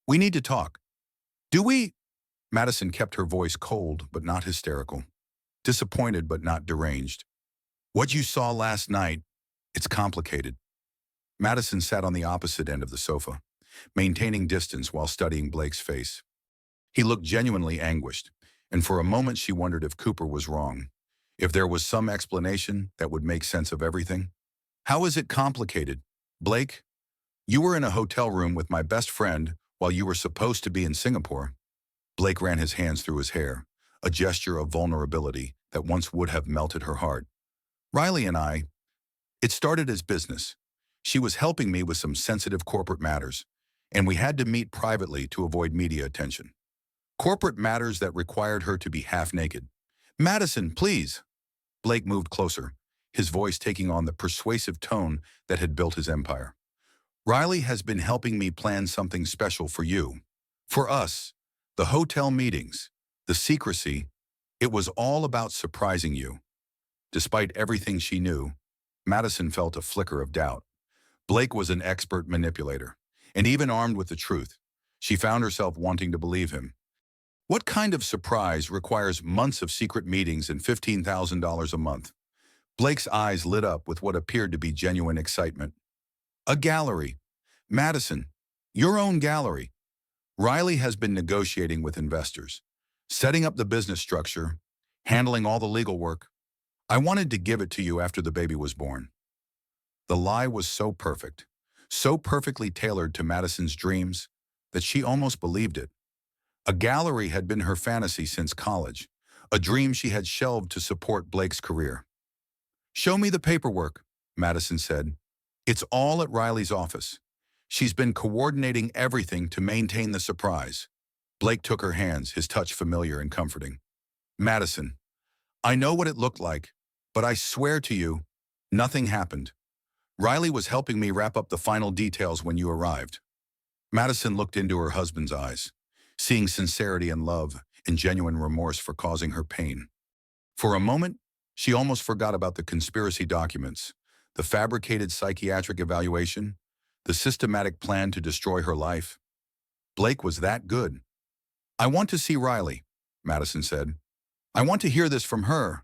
"We need to talk." "Do we?" Madison kept her voice cold but not hysterical, disappointed but not deranged. "What you saw last night, it's complicated." Madison sat on the opposite end of the sofa, maintaining distance while studying Blake's face. He looked genuinely anguished, and for a moment she wondered if Cooper was wrong, if there was some explanation that would make sense of everything. "How is it complicated? Blake, you were in a hotel room with my best friend while you were supposed to be in Singapore." Blake ran his hands through his hair, a gesture of vulnerability that once would have melted her heart. "Riley and I, it started as business. She was helping me with some sensitive corporate matters, and we had to meet privately to avoid media attention. Corporate matters that required her to be half naked." "Madison, please." Blake moved closer, his voice taking on the persuasive tone that had built his empire. "Riley has been helping me plan something special for you. For us. The hotel meetings, the secrecy, it was all about surprising you." Despite everything she knew, Madison felt a flicker of doubt. Blake was an expert manipulator, and even armed with the truth, she found herself wanting to believe him. What kind of surprise requires months of secret meetings and $15,000 a month? Blake's eyes lit up with what appeared to be genuine excitement. "A gallery. Madison, your own gallery. Riley has been negotiating with investors, setting up the business structure, handling all the legal work. I wanted to give it to you after the baby was born." The lie was so perfect, so perfectly tailored to Madison's dreams, that she almost believed it. A gallery had been her fantasy since college, a dream she had shelved to support Blake's career. "Show me the paperwork," Madison said. "It's all at Riley's office. She's been coordinating everything to maintain the surprise." Blake took her hands, his touch familiar and comforting. "Madison, I know what it looked like, but I swear to you, nothing happened. Riley was helping me wrap up the final details when you arrived." Madison looked into her husband's eyes, seeing sincerity and love and genuine remorse for causing her pain. For a moment, she almost forgot about the conspiracy documents, the fabricated psychiatric evaluation, the systematic plan to destroy her life. Blake was that good. "I want to see Riley," Madison said. "I want to hear this from her."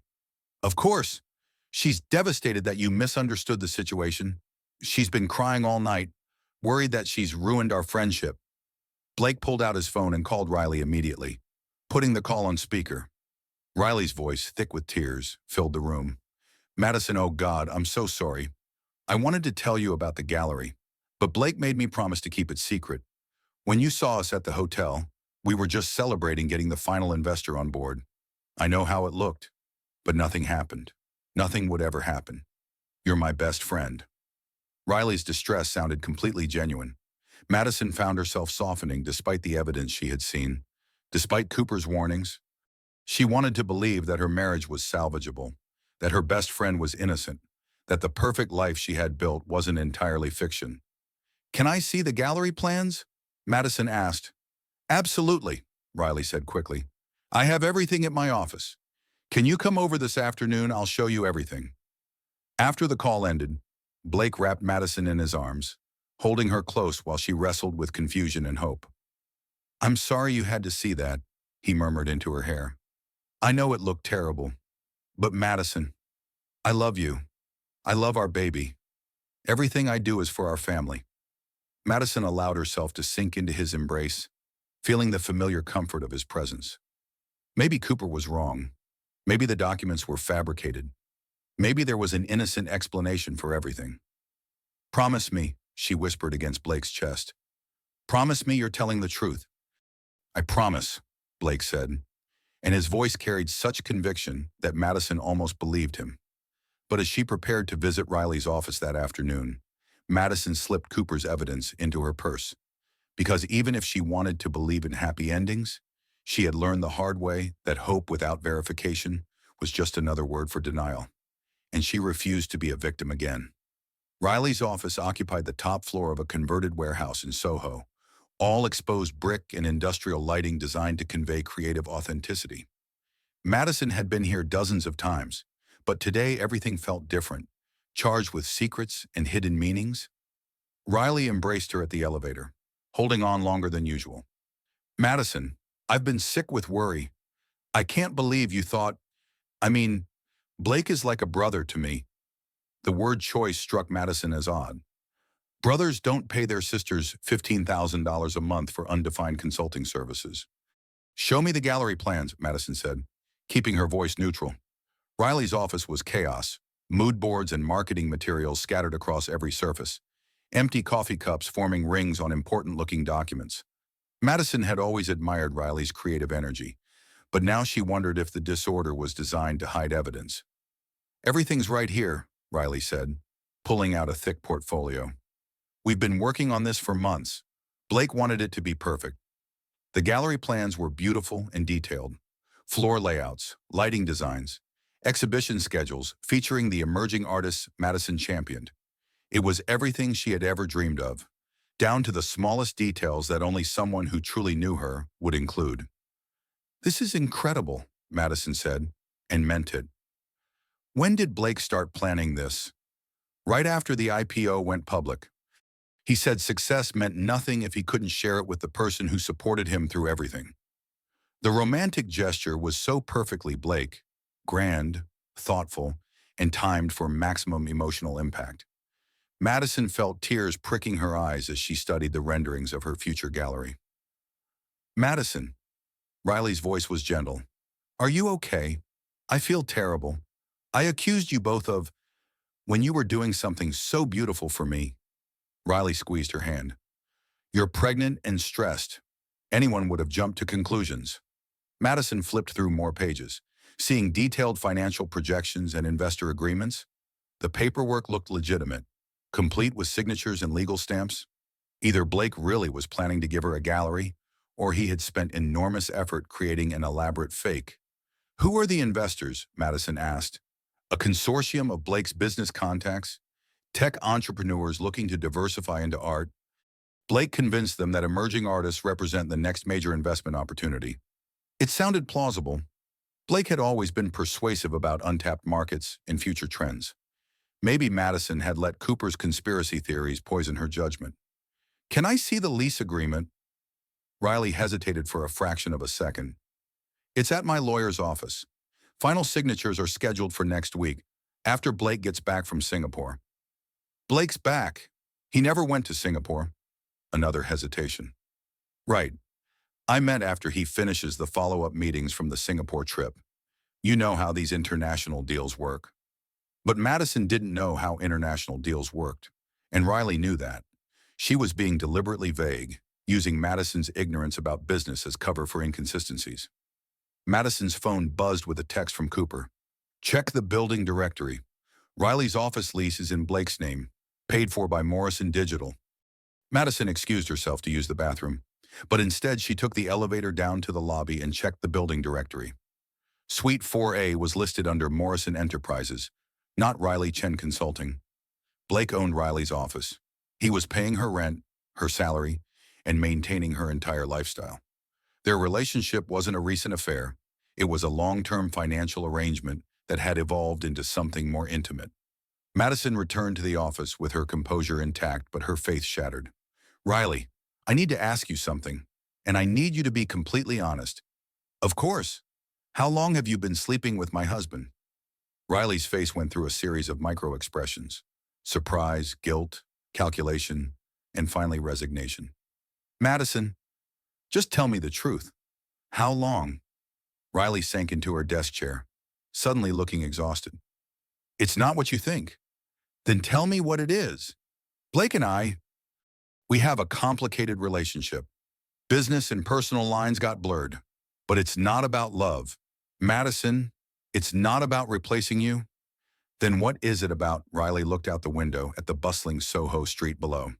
"Of course. She's devastated that you misunderstood the situation. She's been crying all night, worried that she's ruined our friendship." Blake pulled out his phone and called Riley immediately, putting the call on speaker. Riley's voice, thick with tears, filled the room. "Madison, oh God, I'm so sorry. I wanted to tell you about the gallery, but Blake made me promise to keep it secret. When you saw us at the hotel, we were just celebrating getting the final investor on board. I know how it looked, but nothing happened. Nothing would ever happen. You're my best friend." Riley's distress sounded completely genuine. Madison found herself softening despite the evidence she had seen, despite Cooper's warnings. She wanted to believe that her marriage was salvageable, that her best friend was innocent, that the perfect life she had built wasn't entirely fiction. "Can I see the gallery plans?" Madison asked. "Absolutely," Riley said quickly. "I have everything at my office. Can you come over this afternoon? I'll show you everything." After the call ended, Blake wrapped Madison in his arms, holding her close while she wrestled with confusion and hope. "I'm sorry you had to see that," he murmured into her hair. "I know it looked terrible. But Madison, I love you. I love our baby. Everything I do is for our family." Madison allowed herself to sink into his embrace, feeling the familiar comfort of his presence. Maybe Cooper was wrong. Maybe the documents were fabricated. Maybe there was an innocent explanation for everything. "Promise me," she whispered against Blake's chest. "Promise me you're telling the truth." "I promise," Blake said, and his voice carried such conviction that Madison almost believed him. But as she prepared to visit Riley's office that afternoon, Madison slipped Cooper's evidence into her purse. Because even if she wanted to believe in happy endings, she had learned the hard way that hope without verification was just another word for denial. And she refused to be a victim again. Riley's office occupied the top floor of a converted warehouse in Soho, all exposed brick and industrial lighting designed to convey creative authenticity. Madison had been here dozens of times, but today everything felt different, charged with secrets and hidden meanings. Riley embraced her at the elevator, holding on longer than usual. Madison, I've been sick with worry. I can't believe you thought, I mean, Blake is like a brother to me. The word choice struck Madison as odd. Brothers don't pay their sisters $15,000 a month for undefined consulting services. Show me the gallery plans, Madison said, keeping her voice neutral. Riley's office was chaos, mood boards and marketing materials scattered across every surface, empty coffee cups forming rings on important-looking documents. Madison had always admired Riley's creative energy, but now she wondered if the disorder was designed to hide evidence. Everything's right here, Riley said, pulling out a thick portfolio. We've been working on this for months. Blake wanted it to be perfect. The gallery plans were beautiful and detailed. Floor layouts, lighting designs, exhibition schedules featuring the emerging artists Madison championed. It was everything she had ever dreamed of, down to the smallest details that only someone who truly knew her would include. This is incredible, Madison said, and meant it. When did Blake start planning this? Right after the IPO went public. He said success meant nothing if he couldn't share it with the person who supported him through everything. The romantic gesture was so perfectly Blake, grand, thoughtful, and timed for maximum emotional impact. Madison felt tears pricking her eyes as she studied the renderings of her future gallery. Madison, Riley's voice was gentle. Are you okay? I feel terrible. I accused you both of, when you were doing something so beautiful for me. Riley squeezed her hand. You're pregnant and stressed. Anyone would have jumped to conclusions. Madison flipped through more pages, seeing detailed financial projections and investor agreements. The paperwork looked legitimate, complete with signatures and legal stamps. Either Blake really was planning to give her a gallery, or he had spent enormous effort creating an elaborate fake. Who are the investors? Madison asked. A consortium of Blake's business contacts, tech entrepreneurs looking to diversify into art. Blake convinced them that emerging artists represent the next major investment opportunity. It sounded plausible. Blake had always been persuasive about untapped markets and future trends. Maybe Madison had let Cooper's conspiracy theories poison her judgment. Can I see the lease agreement? Riley hesitated for a fraction of a second. It's at my lawyer's office. Final signatures are scheduled for next week, after Blake gets back from Singapore. Blake's back. He never went to Singapore. Another hesitation. Right. I meant after he finishes the follow-up meetings from the Singapore trip. You know how these international deals work. But Madison didn't know how international deals worked, and Riley knew that. She was being deliberately vague, using Madison's ignorance about business as cover for inconsistencies. Madison's phone buzzed with a text from Cooper. Check the building directory. Riley's office lease is in Blake's name, paid for by Morrison Digital. Madison excused herself to use the bathroom, but instead she took the elevator down to the lobby and checked the building directory. Suite 4A was listed under Morrison Enterprises, not Riley Chen Consulting. Blake owned Riley's office. He was paying her rent, her salary, and maintaining her entire lifestyle. Their relationship wasn't a recent affair. It was a long-term financial arrangement that had evolved into something more intimate. Madison returned to the office with her composure intact but her faith shattered. Riley, I need to ask you something, and I need you to be completely honest. Of course. How long have you been sleeping with my husband? Riley's face went through a series of micro-expressions. Surprise, guilt, calculation, and finally resignation. Madison, just tell me the truth. How long? Riley sank into her desk chair, suddenly looking exhausted. It's not what you think. Then tell me what it is. Blake and I, we have a complicated relationship. Business and personal lines got blurred. But it's not about love. Madison, it's not about replacing you. Then what is it about? Riley looked out the window at the bustling Soho street below.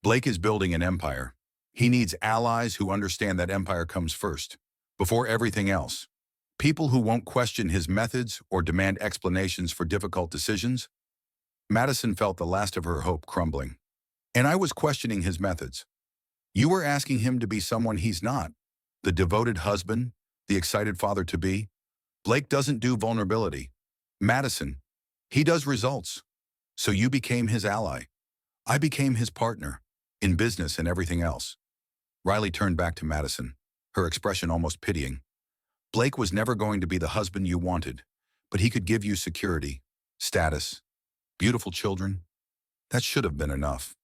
Blake is building an empire. He needs allies who understand that empire comes first, before everything else. People who won't question his methods or demand explanations for difficult decisions. Madison felt the last of her hope crumbling. And I was questioning his methods. You were asking him to be someone he's not. The devoted husband, the excited father-to-be. Blake doesn't do vulnerability. Madison, he does results. So you became his ally. I became his partner, in business and everything else. Riley turned back to Madison, her expression almost pitying. Blake was never going to be the husband you wanted, but he could give you security, status, beautiful children. That should have been enough.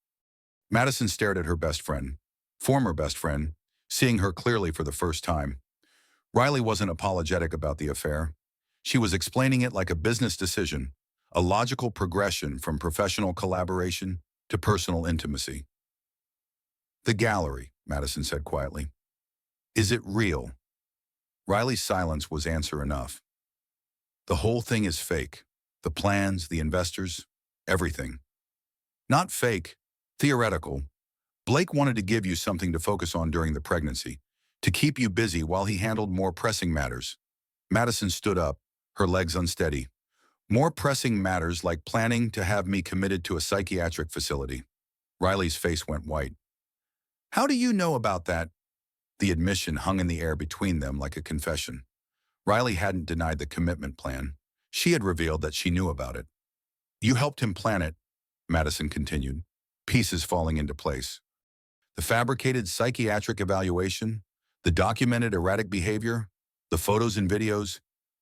Madison stared at her best friend, former best friend, seeing her clearly for the first time. Riley wasn't apologetic about the affair. She was explaining it like a business decision, a logical progression from professional collaboration to personal intimacy. The gallery, Madison said quietly. Is it real? Riley's silence was answer enough. The whole thing is fake. The plans, the investors, everything. Not fake, theoretical. Blake wanted to give you something to focus on during the pregnancy, to keep you busy while he handled more pressing matters. Madison stood up, her legs unsteady. More pressing matters like planning to have me committed to a psychiatric facility. Riley's face went white. How do you know about that? The admission hung in the air between them like a confession. Riley hadn't denied the commitment plan. She had revealed that she knew about it. You helped him plan it, Madison continued, pieces falling into place. The fabricated psychiatric evaluation, the documented erratic behavior, the photos and videos.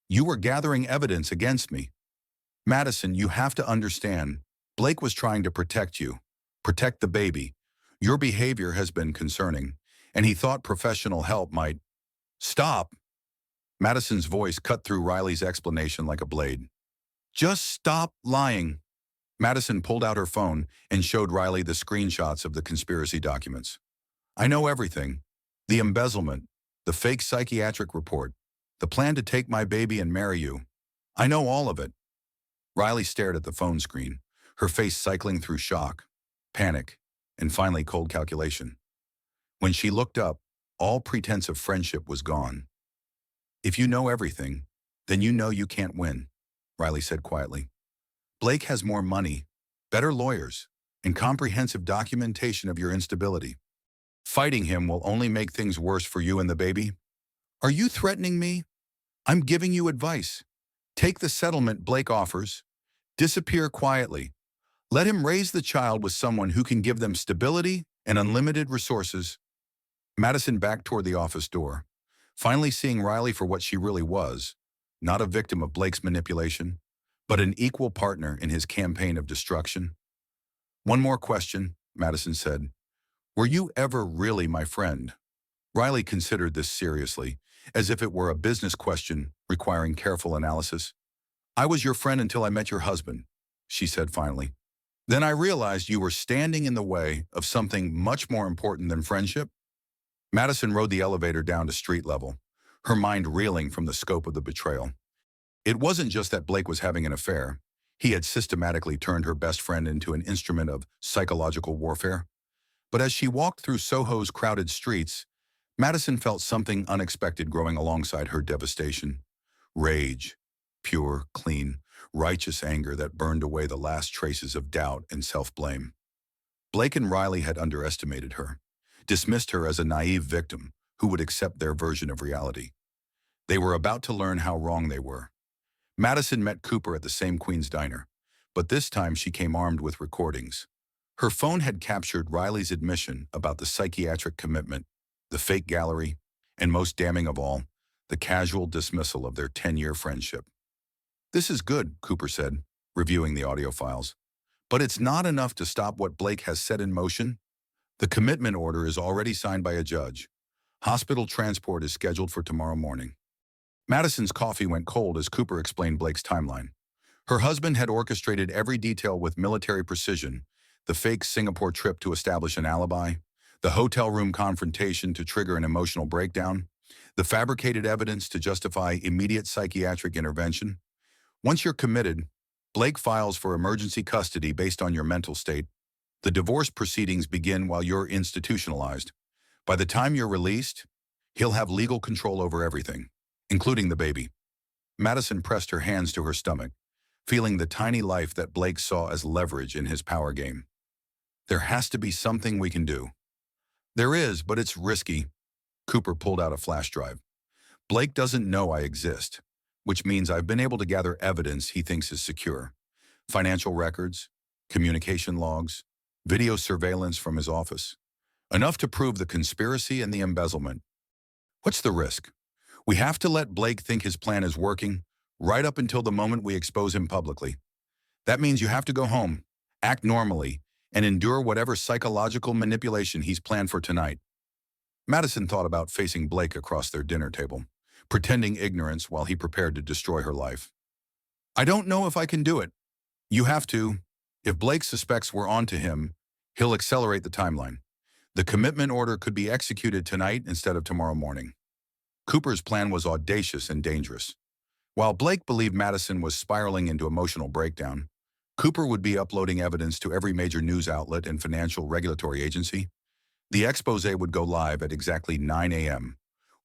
You were gathering evidence against me. Madison, you have to understand, Blake was trying to protect you, protect the baby. Your behavior has been concerning, and he thought professional help might. Stop! Madison's voice cut through Riley's explanation like a blade. Just stop lying. Madison pulled out her phone and showed Riley the screenshots of the conspiracy documents. I know everything. The embezzlement, the fake psychiatric report, the plan to take my baby and marry you. I know all of it. Riley stared at the phone screen, her face cycling through shock, panic, and finally cold calculation. When she looked up, all pretense of friendship was gone. If you know everything, then you know you can't win, Riley said quietly. Blake has more money, better lawyers, and comprehensive documentation of your instability. Fighting him will only make things worse for you and the baby. Are you threatening me? I'm giving you advice. Take the settlement Blake offers. Disappear quietly. Let him raise the child with someone who can give them stability and unlimited resources. Madison backed toward the office door, finally seeing Riley for what she really was, not a victim of Blake's manipulation, but an equal partner in his campaign of destruction. One more question, Madison said. Were you ever really my friend? Riley considered this seriously, as if it were a business question requiring careful analysis. I was your friend until I met your husband, she said finally. Then I realized you were standing in the way of something much more important than friendship. Madison rode the elevator down to street level, her mind reeling from the scope of the betrayal. It wasn't just that Blake was having an affair. He had systematically turned her best friend into an instrument of psychological warfare. But as she walked through Soho's crowded streets, Madison felt something unexpected growing alongside her devastation. Rage, pure, clean, righteous anger that burned away the last traces of doubt and self-blame. Blake and Riley had underestimated her, dismissed her as a naive victim who would accept their version of reality. They were about to learn how wrong they were. Madison met Cooper at the same Queen's Diner, but this time she came armed with recordings. Her phone had captured Riley's admission about the psychiatric commitment, the fake gallery, and most damning of all, the casual dismissal of their 10-year friendship. This is good, Cooper said, reviewing the audio files. But it's not enough to stop what Blake has set in motion. The commitment order is already signed by a judge. Hospital transport is scheduled for tomorrow morning. Madison's coffee went cold as Cooper explained Blake's timeline. Her husband had orchestrated every detail with military precision, the fake Singapore trip to establish an alibi, the hotel room confrontation to trigger an emotional breakdown, the fabricated evidence to justify immediate psychiatric intervention. Once you're committed, Blake files for emergency custody based on your mental state. The divorce proceedings begin while you're institutionalized. By the time you're released, he'll have legal control over everything, including the baby. Madison pressed her hands to her stomach, feeling the tiny life that Blake saw as leverage in his power game. There has to be something we can do. There is, but it's risky. Cooper pulled out a flash drive. Blake doesn't know I exist, which means I've been able to gather evidence he thinks is secure. Financial records, communication logs, video surveillance from his office. Enough to prove the conspiracy and the embezzlement. What's the risk? We have to let Blake think his plan is working, right up until the moment we expose him publicly. That means you have to go home, act normally, and endure whatever psychological manipulation he's planned for tonight. Madison thought about facing Blake across their dinner table, pretending ignorance while he prepared to destroy her life. I don't know if I can do it. You have to. If Blake suspects we're onto him, he'll accelerate the timeline. The commitment order could be executed tonight instead of tomorrow morning. Cooper's plan was audacious and dangerous. While Blake believed Madison was spiraling into emotional breakdown, Cooper would be uploading evidence to every major news outlet and financial regulatory agency. The expose would go live at exactly 9 a.m.,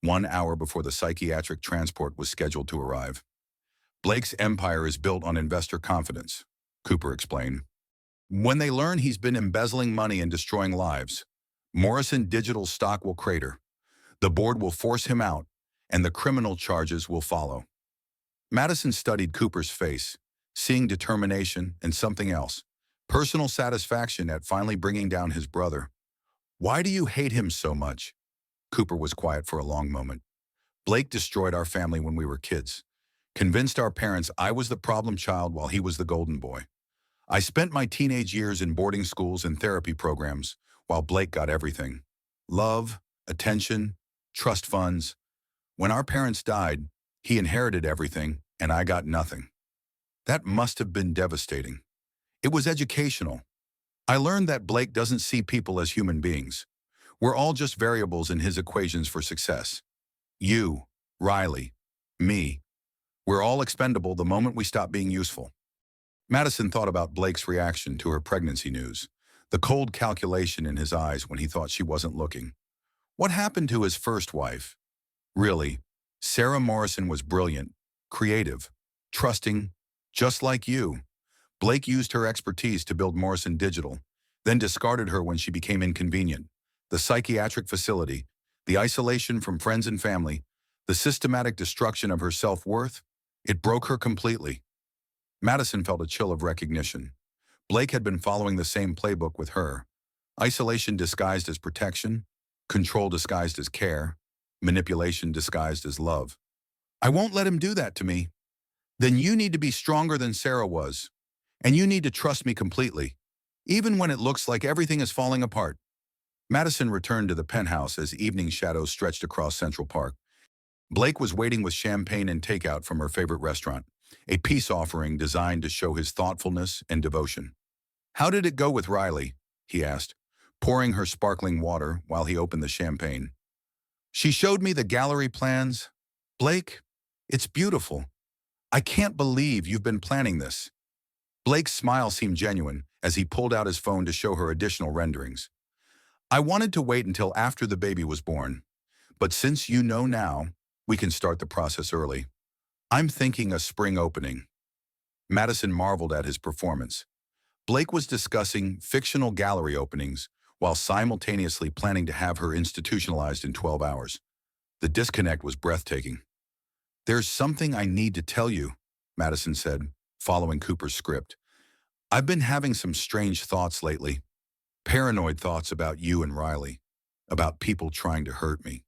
1 hour before the psychiatric transport was scheduled to arrive. Blake's empire is built on investor confidence, Cooper explained. When they learn he's been embezzling money and destroying lives, Morrison Digital stock will crater. The board will force him out, and the criminal charges will follow. Madison studied Cooper's face, seeing determination and something else, personal satisfaction at finally bringing down his brother. Why do you hate him so much? Cooper was quiet for a long moment. Blake destroyed our family when we were kids, convinced our parents I was the problem child while he was the golden boy. I spent my teenage years in boarding schools and therapy programs, while Blake got everything. Love, attention, trust funds. When our parents died, he inherited everything, and I got nothing. That must have been devastating. It was educational. I learned that Blake doesn't see people as human beings. We're all just variables in his equations for success. You, Riley, me. We're all expendable the moment we stop being useful. Madison thought about Blake's reaction to her pregnancy news, the cold calculation in his eyes when he thought she wasn't looking. What happened to his first wife? Really, Sarah Morrison was brilliant, creative, trusting, just like you. Blake used her expertise to build Morrison Digital, then discarded her when she became inconvenient. The psychiatric facility, the isolation from friends and family, the systematic destruction of her self-worth, it broke her completely. Madison felt a chill of recognition. Blake had been following the same playbook with her. Isolation disguised as protection, control disguised as care, manipulation disguised as love. I won't let him do that to me. Then you need to be stronger than Sarah was. And you need to trust me completely, even when it looks like everything is falling apart. Madison returned to the penthouse as evening shadows stretched across Central Park. Blake was waiting with champagne and takeout from her favorite restaurant, a peace offering designed to show his thoughtfulness and devotion. How did it go with Riley? He asked, pouring her sparkling water while he opened the champagne. She showed me the gallery plans. Blake, it's beautiful. I can't believe you've been planning this. Blake's smile seemed genuine as he pulled out his phone to show her additional renderings. I wanted to wait until after the baby was born, but since you know now, we can start the process early. I'm thinking a spring opening. Madison marveled at his performance. Blake was discussing fictional gallery openings while simultaneously planning to have her institutionalized in 12 hours. The disconnect was breathtaking. There's something I need to tell you, Madison said, following Cooper's script. I've been having some strange thoughts lately. Paranoid thoughts about you and Riley, about people trying to hurt me.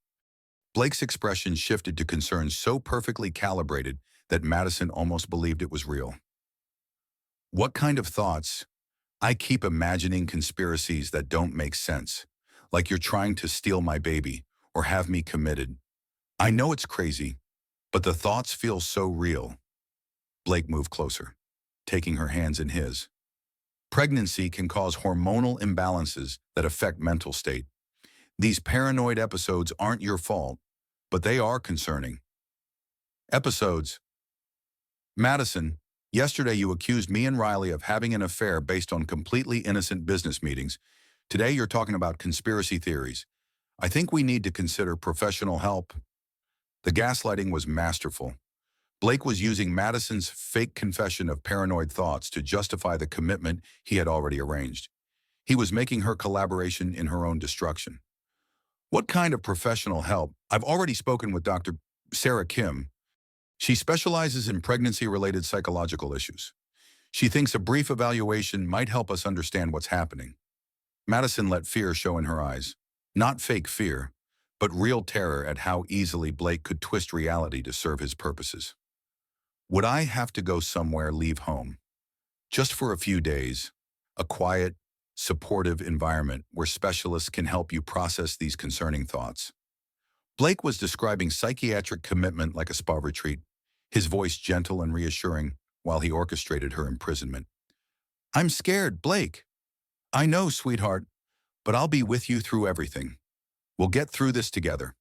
Blake's expression shifted to concern so perfectly calibrated that Madison almost believed it was real. What kind of thoughts? I keep imagining conspiracies that don't make sense, like you're trying to steal my baby or have me committed. I know it's crazy, but the thoughts feel so real. Blake moved closer, taking her hands in his. Pregnancy can cause hormonal imbalances that affect mental state. These paranoid episodes aren't your fault, but they are concerning. Episodes. Madison, Yesterday, you accused me and Riley of having an affair based on completely innocent business meetings. Today, you're talking about conspiracy theories. I think we need to consider professional help. The gaslighting was masterful. Blake was using Madison's fake confession of paranoid thoughts to justify the commitment he had already arranged. He was making her collaboration in her own destruction. What kind of professional help? I've already spoken with Dr. Sarah Kim. She specializes in pregnancy-related psychological issues. She thinks a brief evaluation might help us understand what's happening. Madison let fear show in her eyes. Not fake fear, but real terror at how easily Blake could twist reality to serve his purposes. Would I have to go somewhere, leave home? Just for a few days. A quiet, supportive environment where specialists can help you process these concerning thoughts. Blake was describing psychiatric commitment like a spa retreat, his voice gentle and reassuring while he orchestrated her imprisonment. I'm scared, Blake. I know, sweetheart, but I'll be with you through everything. We'll get through this together.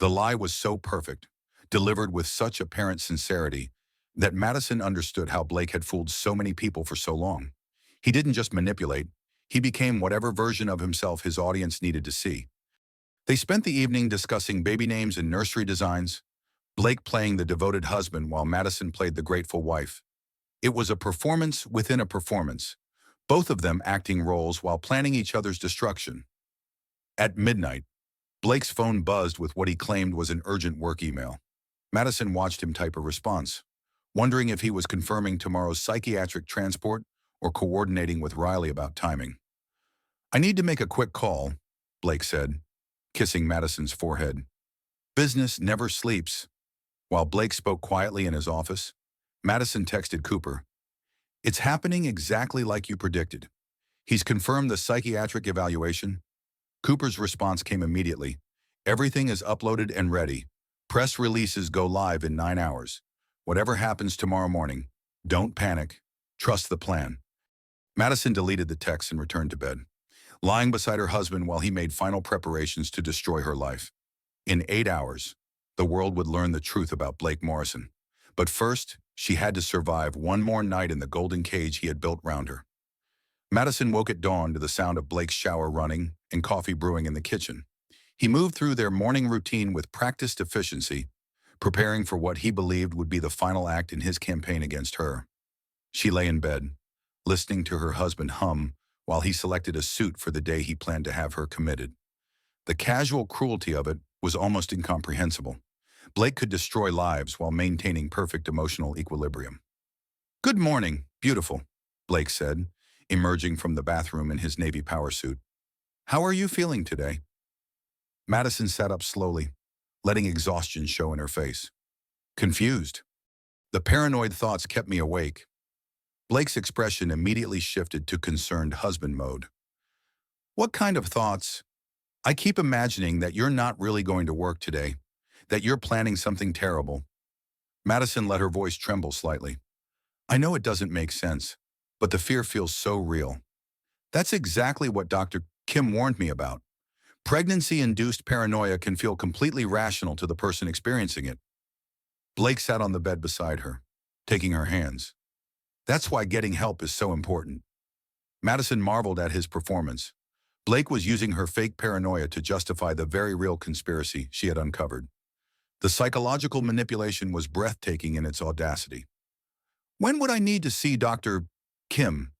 The lie was so perfect, delivered with such apparent sincerity, that Madison understood how Blake had fooled so many people for so long. He didn't just manipulate, he became whatever version of himself his audience needed to see. They spent the evening discussing baby names and nursery designs, Blake playing the devoted husband while Madison played the grateful wife. It was a performance within a performance, both of them acting roles while planning each other's destruction. At midnight, Blake's phone buzzed with what he claimed was an urgent work email. Madison watched him type a response, wondering if he was confirming tomorrow's psychiatric transport or coordinating with Riley about timing. I need to make a quick call, Blake said, kissing Madison's forehead. Business never sleeps. While Blake spoke quietly in his office, Madison texted Cooper. It's happening exactly like you predicted. He's confirmed the psychiatric evaluation. Cooper's response came immediately. Everything is uploaded and ready. Press releases go live in 9 hours. Whatever happens tomorrow morning, don't panic. Trust the plan. Madison deleted the text and returned to bed, lying beside her husband while he made final preparations to destroy her life. In 8 hours, the world would learn the truth about Blake Morrison. But first, she had to survive one more night in the golden cage he had built round her. Madison woke at dawn to the sound of Blake's shower running and coffee brewing in the kitchen. He moved through their morning routine with practiced efficiency, preparing for what he believed would be the final act in his campaign against her. She lay in bed, listening to her husband hum while he selected a suit for the day he planned to have her committed. The casual cruelty of it was almost incomprehensible. Blake could destroy lives while maintaining perfect emotional equilibrium. Good morning, beautiful, Blake said, emerging from the bathroom in his Navy power suit. How are you feeling today? Madison sat up slowly, letting exhaustion show in her face. Confused. The paranoid thoughts kept me awake. Blake's expression immediately shifted to concerned husband mode. What kind of thoughts? I keep imagining that you're not really going to work today, that you're planning something terrible. Madison let her voice tremble slightly. I know it doesn't make sense, but the fear feels so real. That's exactly what Dr. Kim warned me about. Pregnancy-induced paranoia can feel completely rational to the person experiencing it. Blake sat on the bed beside her, taking her hands. That's why getting help is so important. Madison marveled at his performance. Blake was using her fake paranoia to justify the very real conspiracy she had uncovered. The psychological manipulation was breathtaking in its audacity. When would I need to see Dr. Kim?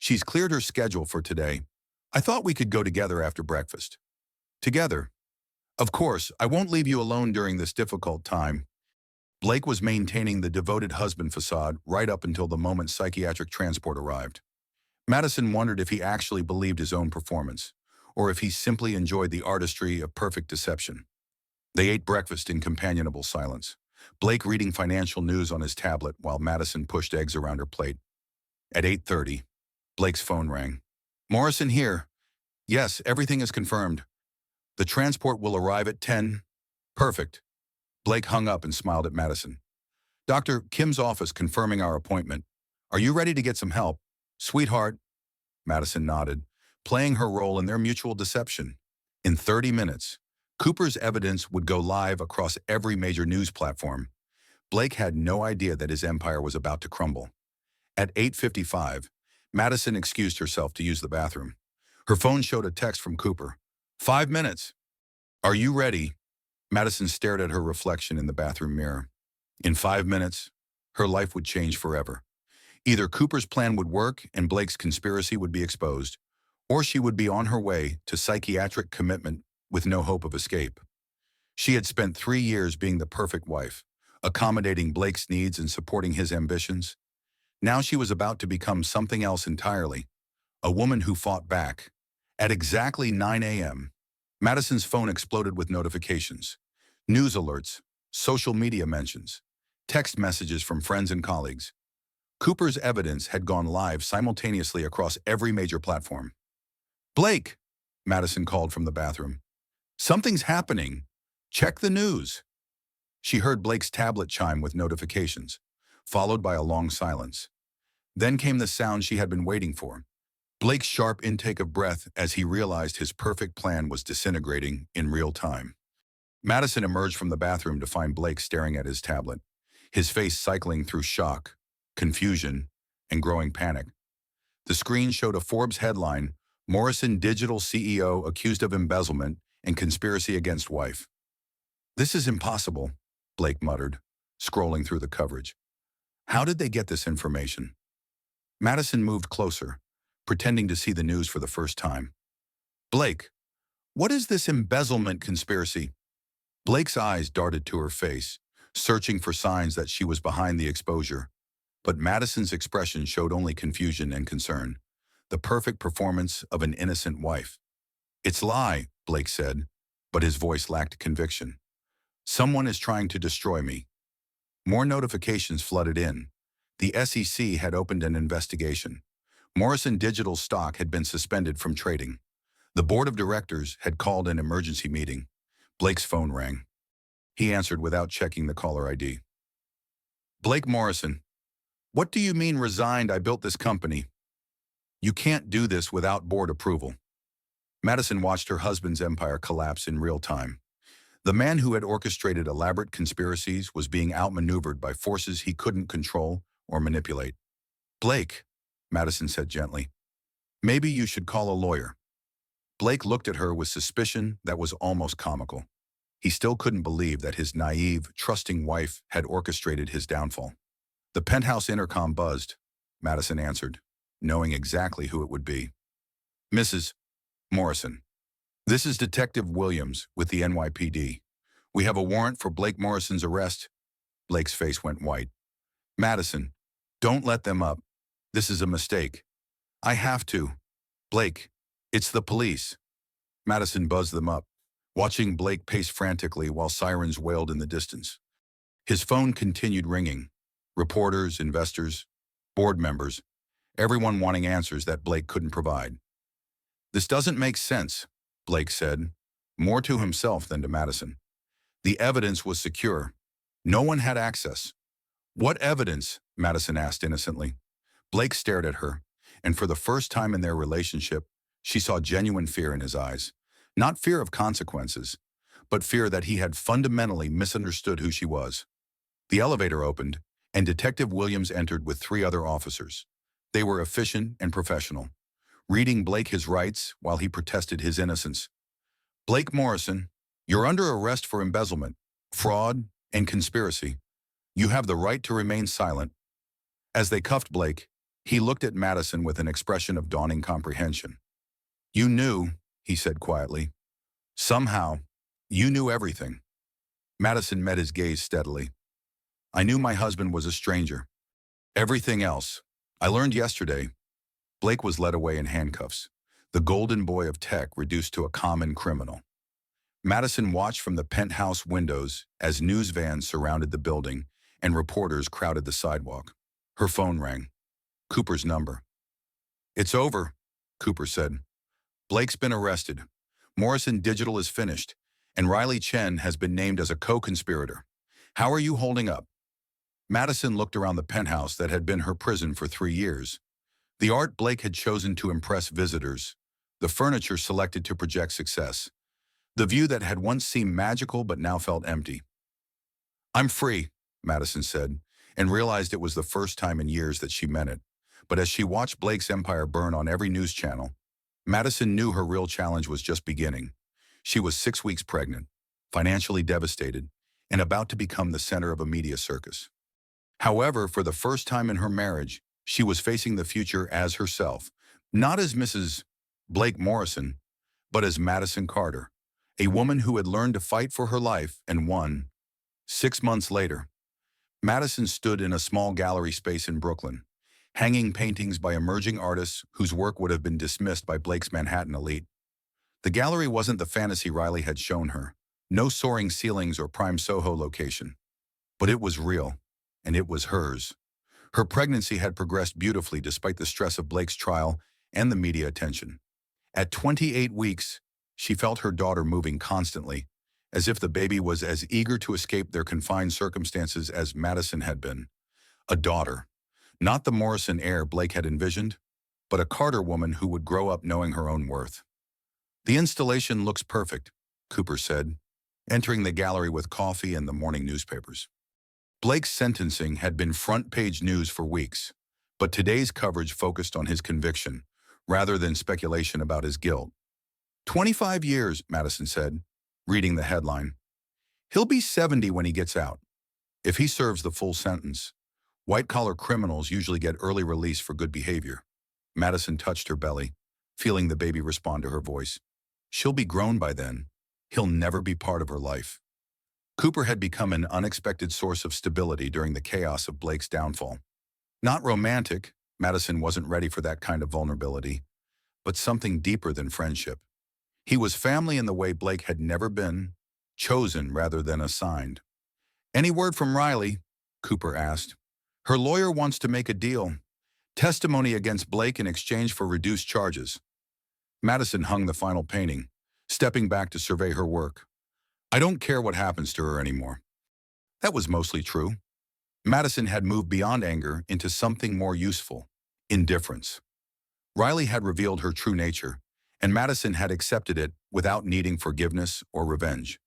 She's cleared her schedule for today. I thought we could go together after breakfast. Together? Of course, I won't leave you alone during this difficult time. Blake was maintaining the devoted husband facade right up until the moment psychiatric transport arrived. Madison wondered if he actually believed his own performance, or if he simply enjoyed the artistry of perfect deception. They ate breakfast in companionable silence, Blake reading financial news on his tablet while Madison pushed eggs around her plate. At 8:30, Blake's phone rang. Morrison here. Yes, everything is confirmed. The transport will arrive at 10. Perfect. Blake hung up and smiled at Madison. Dr. Kim's office confirming our appointment. Are you ready to get some help? Sweetheart. Madison nodded, playing her role in their mutual deception. In 30 minutes, Cooper's evidence would go live across every major news platform. Blake had no idea that his empire was about to crumble. At 8:55, Madison excused herself to use the bathroom. Her phone showed a text from Cooper. 5 minutes. Are you ready? Madison stared at her reflection in the bathroom mirror. In 5 minutes, her life would change forever. Either Cooper's plan would work and Blake's conspiracy would be exposed, or she would be on her way to psychiatric commitment with no hope of escape. She had spent 3 years being the perfect wife, accommodating Blake's needs and supporting his ambitions. Now she was about to become something else entirely, a woman who fought back. At exactly 9 a.m., Madison's phone exploded with notifications, news alerts, social media mentions, text messages from friends and colleagues. Cooper's evidence had gone live simultaneously across every major platform. Blake, Madison called from the bathroom. Something's happening. Check the news. She heard Blake's tablet chime with notifications, followed by a long silence. Then came the sound she had been waiting for. Blake's sharp intake of breath as he realized his perfect plan was disintegrating in real time. Madison emerged from the bathroom to find Blake staring at his tablet, his face cycling through shock, confusion, and growing panic. The screen showed a Forbes headline, Morrison Digital CEO accused of embezzlement and conspiracy against wife. This is impossible, Blake muttered, scrolling through the coverage. How did they get this information? Madison moved closer, pretending to see the news for the first time. Blake, what is this embezzlement conspiracy? Blake's eyes darted to her face, searching for signs that she was behind the exposure. But Madison's expression showed only confusion and concern, the perfect performance of an innocent wife. It's lie, Blake said, but his voice lacked conviction. Someone is trying to destroy me. More notifications flooded in. The SEC had opened an investigation. Morrison Digital stock had been suspended from trading. The board of directors had called an emergency meeting. Blake's phone rang. He answered without checking the caller ID. Blake Morrison, what do you mean resigned? I built this company. You can't do this without board approval. Madison watched her husband's empire collapse in real time. The man who had orchestrated elaborate conspiracies was being outmaneuvered by forces he couldn't control or manipulate. Blake, Madison said gently, maybe you should call a lawyer. Blake looked at her with suspicion that was almost comical. He still couldn't believe that his naive, trusting wife had orchestrated his downfall. The penthouse intercom buzzed, Madison answered, knowing exactly who it would be. Mrs. Morrison, this is Detective Williams with the NYPD. We have a warrant for Blake Morrison's arrest. Blake's face went white. Madison, don't let them up. This is a mistake. I have to. Blake, it's the police. Madison buzzed them up, watching Blake pace frantically while sirens wailed in the distance. His phone continued ringing. Reporters, investors, board members, everyone wanting answers that Blake couldn't provide. This doesn't make sense, Blake said, more to himself than to Madison. The evidence was secure. No one had access. What evidence? Madison asked innocently. Blake stared at her, and for the first time in their relationship, she saw genuine fear in his eyes. Not fear of consequences, but fear that he had fundamentally misunderstood who she was. The elevator opened, and Detective Williams entered with 3 other officers. They were efficient and professional, reading Blake his rights while he protested his innocence. Blake Morrison, you're under arrest for embezzlement, fraud, and conspiracy. You have the right to remain silent. As they cuffed Blake, he looked at Madison with an expression of dawning comprehension. You knew, he said quietly. Somehow, you knew everything. Madison met his gaze steadily. I knew my husband was a stranger. Everything else, I learned yesterday. Blake was led away in handcuffs, the golden boy of tech reduced to a common criminal. Madison watched from the penthouse windows as news vans surrounded the building and reporters crowded the sidewalk. Her phone rang. Cooper's number. It's over, Cooper said. Blake's been arrested. Morrison Digital is finished, and Riley Chen has been named as a co-conspirator. How are you holding up? Madison looked around the penthouse that had been her prison for 3 years. The art Blake had chosen to impress visitors, the furniture selected to project success, the view that had once seemed magical but now felt empty. I'm free, Madison said, and realized it was the first time in years that she meant it. But as she watched Blake's empire burn on every news channel, Madison knew her real challenge was just beginning. She was 6 weeks pregnant, financially devastated, and about to become the center of a media circus. However, for the first time in her marriage, she was facing the future as herself, not as Mrs. Blake Morrison, but as Madison Carter, a woman who had learned to fight for her life and won. 6 months later, Madison stood in a small gallery space in Brooklyn, hanging paintings by emerging artists whose work would have been dismissed by Blake's Manhattan elite. The gallery wasn't the fantasy Riley had shown her, no soaring ceilings or prime Soho location. But it was real, and it was hers. Her pregnancy had progressed beautifully despite the stress of Blake's trial and the media attention. At 28 weeks, she felt her daughter moving constantly, as if the baby was as eager to escape their confined circumstances as Madison had been. A daughter, not the Morrison heir Blake had envisioned, but a Carter woman who would grow up knowing her own worth. "The installation looks perfect," Cooper said, entering the gallery with coffee and the morning newspapers. Blake's sentencing had been front-page news for weeks, but today's coverage focused on his conviction, rather than speculation about his guilt. 25 years, Madison said, reading the headline. "He'll be 70 when he gets out. If he serves the full sentence, white-collar criminals usually get early release for good behavior." Madison touched her belly, feeling the baby respond to her voice. "She'll be grown by then. He'll never be part of her life." Cooper had become an unexpected source of stability during the chaos of Blake's downfall. Not romantic, Madison wasn't ready for that kind of vulnerability, but something deeper than friendship. He was family in the way Blake had never been, chosen rather than assigned. "Any word from Riley?" Cooper asked. "Her lawyer wants to make a deal. Testimony against Blake in exchange for reduced charges." Madison hung the final painting, stepping back to survey her work. "I don't care what happens to her anymore." That was mostly true. Madison had moved beyond anger into something more useful: indifference. Riley had revealed her true nature, and Madison had accepted it without needing forgiveness or revenge.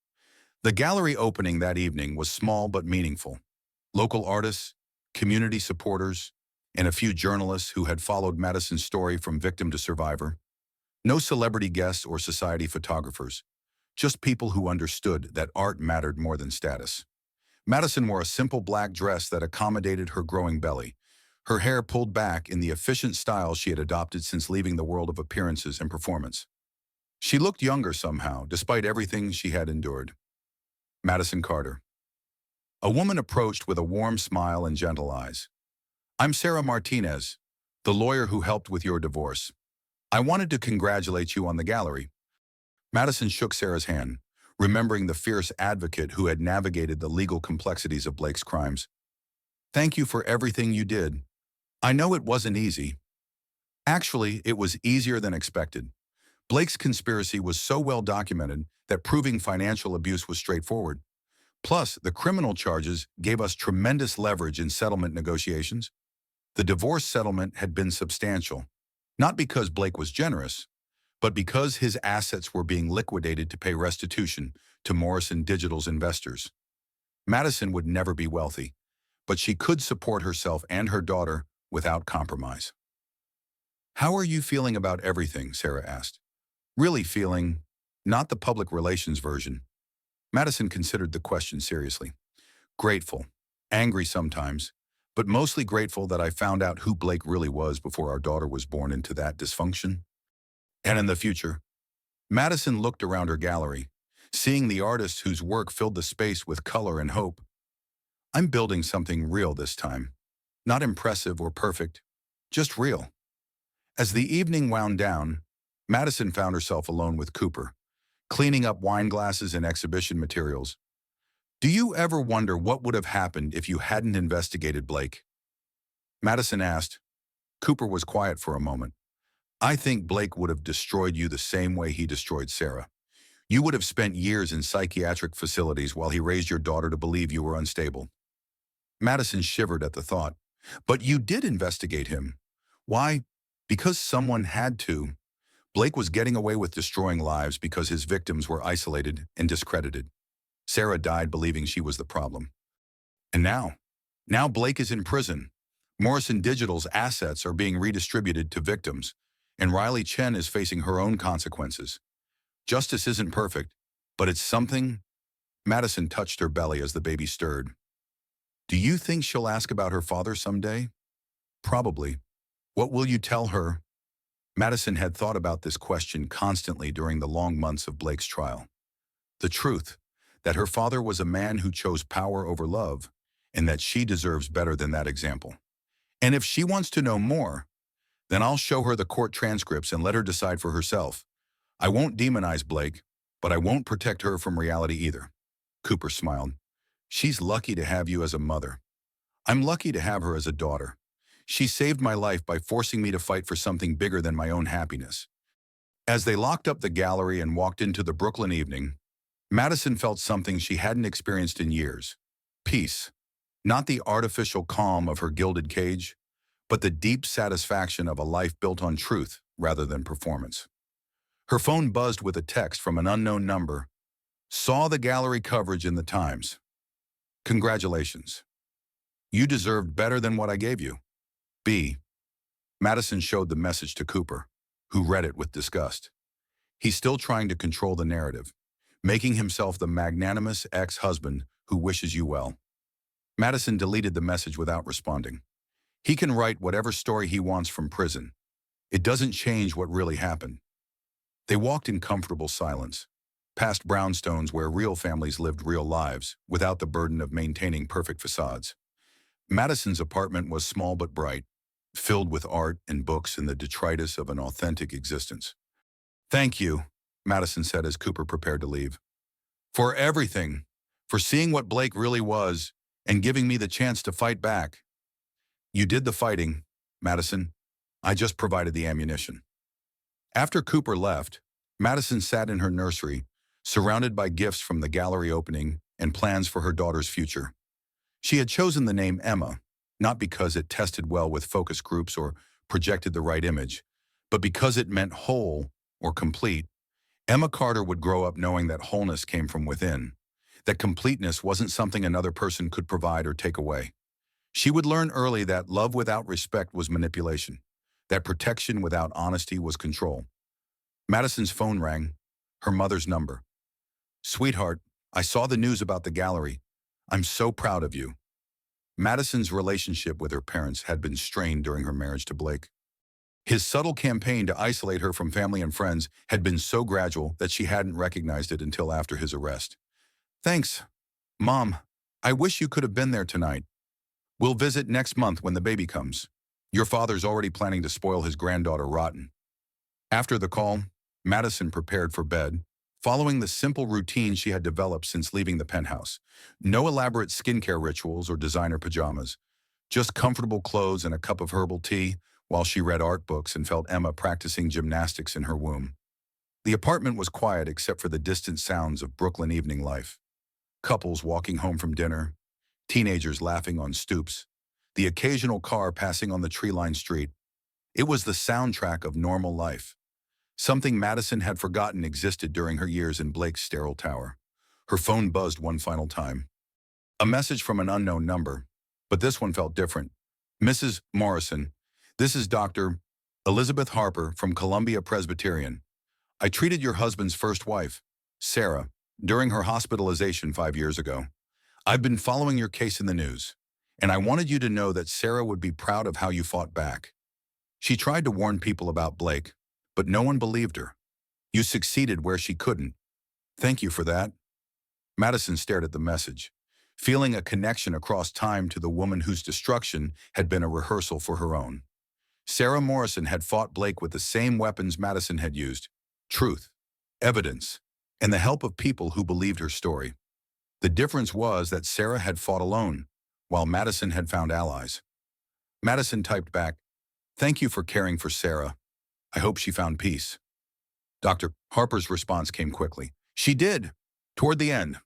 The gallery opening that evening was small but meaningful. Local artists, community supporters, and a few journalists who had followed Madison's story from victim to survivor. No celebrity guests or society photographers, just people who understood that art mattered more than status. Madison wore a simple black dress that accommodated her growing belly, her hair pulled back in the efficient style she had adopted since leaving the world of appearances and performance. She looked younger somehow, despite everything she had endured. Madison Carter. A woman approached with a warm smile and gentle eyes. "I'm Sarah Martinez, the lawyer who helped with your divorce. I wanted to congratulate you on the gallery." Madison shook Sarah's hand, remembering the fierce advocate who had navigated the legal complexities of Blake's crimes. "Thank you for everything you did. I know it wasn't easy." Actually, it was easier than expected. Blake's conspiracy was so well documented that proving financial abuse was straightforward. Plus, the criminal charges gave us tremendous leverage in settlement negotiations. The divorce settlement had been substantial, not because Blake was generous, but because his assets were being liquidated to pay restitution to Morrison Digital's investors. Madison would never be wealthy, but she could support herself and her daughter without compromise. "How are you feeling about everything?" Sarah asked. "Really feeling, not the public relations version." Madison considered the question seriously. "Grateful, angry sometimes, but mostly grateful that I found out who Blake really was before our daughter was born into that dysfunction." And in the future, Madison looked around her gallery, seeing the artists whose work filled the space with color and hope. "I'm building something real this time. Not impressive or perfect, just real." As the evening wound down, Madison found herself alone with Cooper, cleaning up wine glasses and exhibition materials. "Do you ever wonder what would have happened if you hadn't investigated Blake?" Madison asked. Cooper was quiet for a moment. "I think Blake would have destroyed you the same way he destroyed Sarah. You would have spent years in psychiatric facilities while he raised your daughter to believe you were unstable." Madison shivered at the thought. "But you did investigate him." "Why? Because someone had to. Blake was getting away with destroying lives because his victims were isolated and discredited. Sarah died believing she was the problem. And now Blake is in prison. Morrison Digital's assets are being redistributed to victims, and Riley Chen is facing her own consequences. Justice isn't perfect, but it's something. Madison touched her belly as the baby stirred. Do you think she'll ask about her father someday? Probably. What will you tell her? Madison had thought about this question constantly during the long months of Blake's trial. The truth, that her father was a man who chose power over love, and that she deserves better than that example. And if she wants to know more, then I'll show her the court transcripts and let her decide for herself. I won't demonize Blake, but I won't protect her from reality either. Cooper smiled. She's lucky to have you as a mother. I'm lucky to have her as a daughter. She saved my life by forcing me to fight for something bigger than my own happiness. As they locked up the gallery and walked into the Brooklyn evening, Madison felt something she hadn't experienced in years. Peace. Not the artificial calm of her gilded cage, but the deep satisfaction of a life built on truth rather than performance. Her phone buzzed with a text from an unknown number. Saw the gallery coverage in the Times. Congratulations. You deserved better than what I gave you. B. Madison showed the message to Cooper, who read it with disgust. He's still trying to control the narrative, making himself the magnanimous ex-husband who wishes you well. Madison deleted the message without responding. He can write whatever story he wants from prison. It doesn't change what really happened. They walked in comfortable silence, past brownstones where real families lived real lives without the burden of maintaining perfect facades. Madison's apartment was small but bright, filled with art and books and the detritus of an authentic existence. Thank you, Madison said as Cooper prepared to leave. For everything, for seeing what Blake really was and giving me the chance to fight back. You did the fighting, Madison. I just provided the ammunition. After Cooper left, Madison sat in her nursery, surrounded by gifts from the gallery opening and plans for her daughter's future. She had chosen the name Emma, not because it tested well with focus groups or projected the right image, but because it meant whole or complete. Emma Carter would grow up knowing that wholeness came from within, that completeness wasn't something another person could provide or take away. She would learn early that love without respect was manipulation, that protection without honesty was control. Madison's phone rang, her mother's number. Sweetheart, I saw the news about the gallery. I'm so proud of you. Madison's relationship with her parents had been strained during her marriage to Blake. His subtle campaign to isolate her from family and friends had been so gradual that she hadn't recognized it until after his arrest. Thanks, Mom. I wish you could have been there tonight. We'll visit next month when the baby comes. Your father's already planning to spoil his granddaughter rotten. After the call, Madison prepared for bed, following the simple routine she had developed since leaving the penthouse. No elaborate skincare rituals or designer pajamas, just comfortable clothes and a cup of herbal tea while she read art books and felt Emma practicing gymnastics in her womb. The apartment was quiet except for the distant sounds of Brooklyn evening life. Couples walking home from dinner, teenagers laughing on stoops, the occasional car passing on the tree-lined street. It was the soundtrack of normal life, something Madison had forgotten existed during her years in Blake's sterile tower. Her phone buzzed one final time. A message from an unknown number, but this one felt different. Mrs. Morrison, this is Dr. Elizabeth Harper from Columbia Presbyterian. I treated your husband's first wife, Sarah, during her hospitalization 5 years ago. I've been following your case in the news, and I wanted you to know that Sarah would be proud of how you fought back. She tried to warn people about Blake, but no one believed her. You succeeded where she couldn't. Thank you for that. Madison stared at the message, feeling a connection across time to the woman whose destruction had been a rehearsal for her own. Sarah Morrison had fought Blake with the same weapons Madison had used: truth, evidence, and the help of people who believed her story. The difference was that Sarah had fought alone, while Madison had found allies. Madison typed back, "Thank you for caring for Sarah. I hope she found peace." Dr. Harper's response came quickly. She did, toward the end.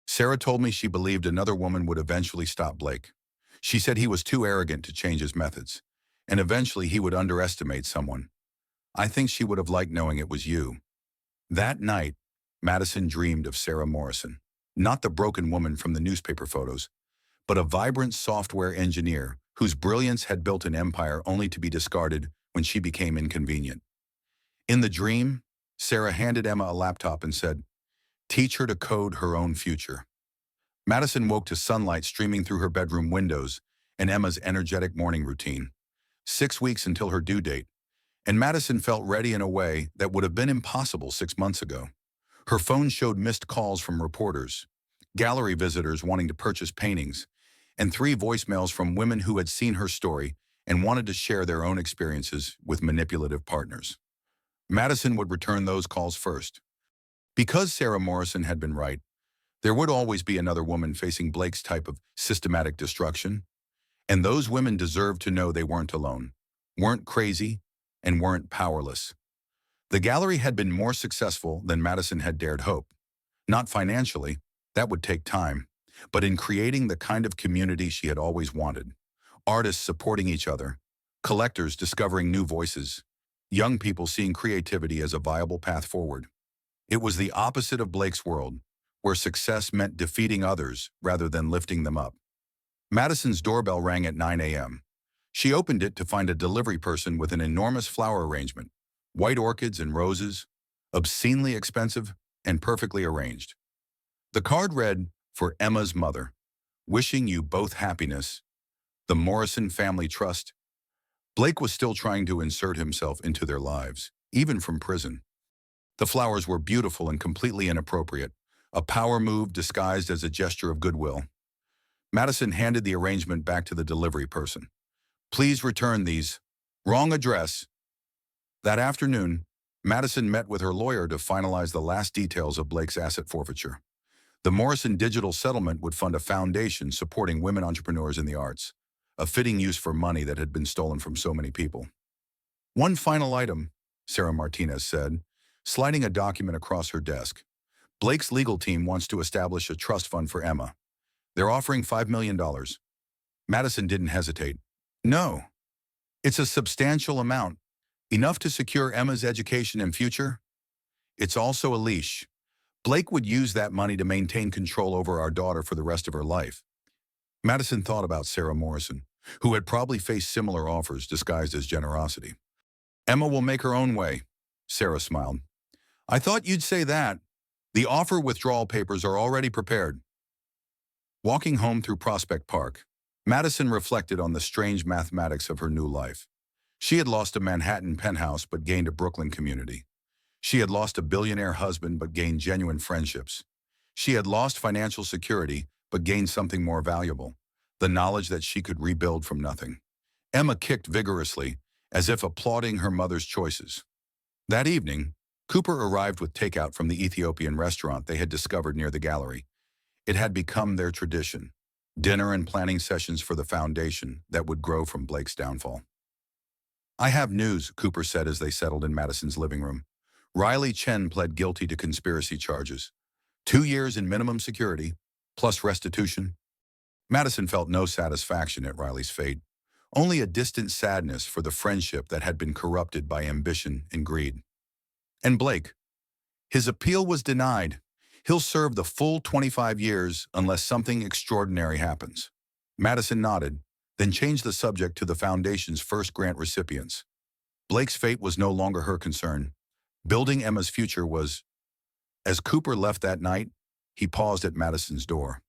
Sarah told me she believed another woman would eventually stop Blake. She said he was too arrogant to change his methods, and eventually he would underestimate someone. I think she would have liked knowing it was you. That night, Madison dreamed of Sarah Morrison, not the broken woman from the newspaper photos, but a vibrant software engineer whose brilliance had built an empire only to be discarded when she became inconvenient. In the dream, Sarah handed Emma a laptop and said, "Teach her to code her own future." Madison woke to sunlight streaming through her bedroom windows and Emma's energetic morning routine. 6 weeks until her due date, and Madison felt ready in a way that would have been impossible 6 months ago. Her phone showed missed calls from reporters, gallery visitors wanting to purchase paintings, and 3 voicemails from women who had seen her story and wanted to share their own experiences with manipulative partners. Madison would return those calls first. Because Sarah Morrison had been right, there would always be another woman facing Blake's type of systematic destruction, and those women deserved to know they weren't alone, weren't crazy, and weren't powerless. The gallery had been more successful than Madison had dared hope. Not financially, that would take time, but in creating the kind of community she had always wanted. Artists supporting each other, collectors discovering new voices, young people seeing creativity as a viable path forward. It was the opposite of Blake's world, where success meant defeating others rather than lifting them up. Madison's doorbell rang at 9 a.m. She opened it to find a delivery person with an enormous flower arrangement, white orchids and roses, obscenely expensive and perfectly arranged. The card read, "For Emma's mother, wishing you both happiness, the Morrison Family Trust." Blake was still trying to insert himself into their lives, even from prison. The flowers were beautiful and completely inappropriate, a power move disguised as a gesture of goodwill. Madison handed the arrangement back to the delivery person. "Please return these. Wrong address." That afternoon, Madison met with her lawyer to finalize the last details of Blake's asset forfeiture. The Morrison Digital Settlement would fund a foundation supporting women entrepreneurs in the arts, a fitting use for money that had been stolen from so many people. "One final item," Sarah Martinez said, sliding a document across her desk. "Blake's legal team wants to establish a trust fund for Emma. They're offering $5 million. Madison didn't hesitate. "No. It's a substantial amount. Enough to secure Emma's education and future. It's also a leash. Blake would use that money to maintain control over our daughter for the rest of her life." Madison thought about Sarah Morrison, who had probably faced similar offers disguised as generosity. "Emma will make her own way," Sarah smiled. "I thought you'd say that. The offer withdrawal papers are already prepared." Walking home through Prospect Park, Madison reflected on the strange mathematics of her new life. She had lost a Manhattan penthouse but gained a Brooklyn community. She had lost a billionaire husband but gained genuine friendships. She had lost financial security but gained something more valuable, the knowledge that she could rebuild from nothing. Emma kicked vigorously, as if applauding her mother's choices. That evening, Cooper arrived with takeout from the Ethiopian restaurant they had discovered near the gallery. It had become their tradition, dinner and planning sessions for the foundation that would grow from Blake's downfall. "I have news," Cooper said as they settled in Madison's living room. Riley Chen pled guilty to conspiracy charges. 2 years in minimum security, plus restitution. Madison felt no satisfaction at Riley's fate, only a distant sadness for the friendship that had been corrupted by ambition and greed. And Blake? His appeal was denied. He'll serve the full 25 years unless something extraordinary happens. Madison nodded, then changed the subject to the foundation's first grant recipients. Blake's fate was no longer her concern. Building Emma's future was. As Cooper left that night, he paused at Madison's door.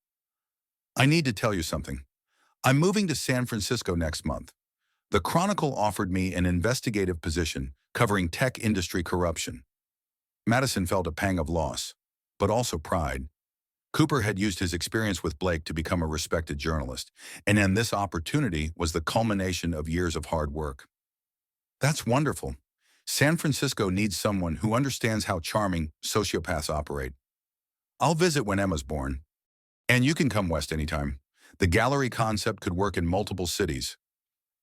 "I need to tell you something. I'm moving to San Francisco next month. The Chronicle offered me an investigative position covering tech industry corruption." Madison felt a pang of loss, but also pride. Cooper had used his experience with Blake to become a respected journalist, and then this opportunity was the culmination of years of hard work. "That's wonderful. San Francisco needs someone who understands how charming sociopaths operate. I'll visit when Emma's born. And you can come west anytime. The gallery concept could work in multiple cities."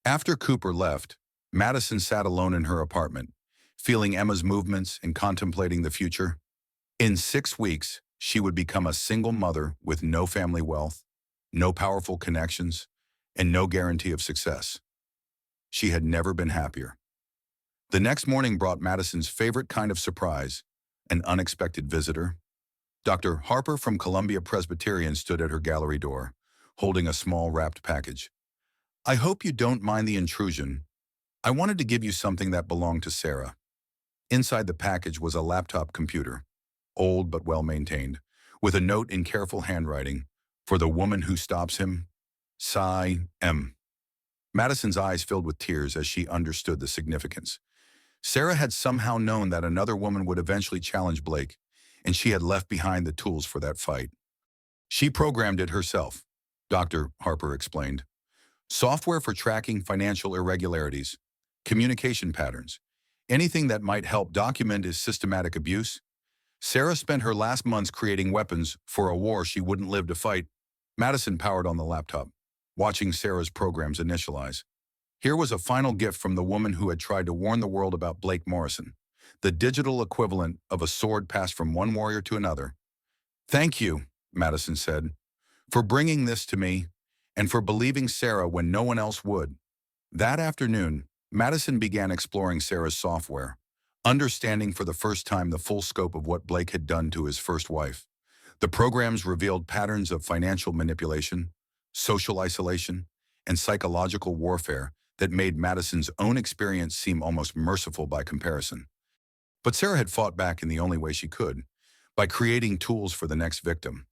After Cooper left, Madison sat alone in her apartment, feeling Emma's movements and contemplating the future. In 6 weeks, she would become a single mother with no family wealth, no powerful connections, and no guarantee of success. She had never been happier. The next morning brought Madison's favorite kind of surprise, an unexpected visitor. Dr. Harper from Columbia Presbyterian stood at her gallery door, holding a small wrapped package. I hope you don't mind the intrusion. I wanted to give you something that belonged to Sarah. Inside the package was a laptop computer, old but well-maintained, with a note in careful handwriting, "For the woman who stops him, Sigh M." Madison's eyes filled with tears as she understood the significance. Sarah had somehow known that another woman would eventually challenge Blake, and she had left behind the tools for that fight. She programmed it herself, Dr. Harper explained. Software for tracking financial irregularities, communication patterns, anything that might help document his systematic abuse. Sarah spent her last months creating weapons for a war she wouldn't live to fight. Madison powered on the laptop, watching Sarah's programs initialize. Here was a final gift from the woman who had tried to warn the world about Blake Morrison, the digital equivalent of a sword passed from one warrior to another. "Thank you," Madison said, "for bringing this to me and for believing Sarah when no one else would." That afternoon, Madison began exploring Sarah's software, understanding for the first time the full scope of what Blake had done to his first wife. The programs revealed patterns of financial manipulation, social isolation, and psychological warfare that made Madison's own experience seem almost merciful by comparison. But Sarah had fought back in the only way she could, by creating tools for the next victim.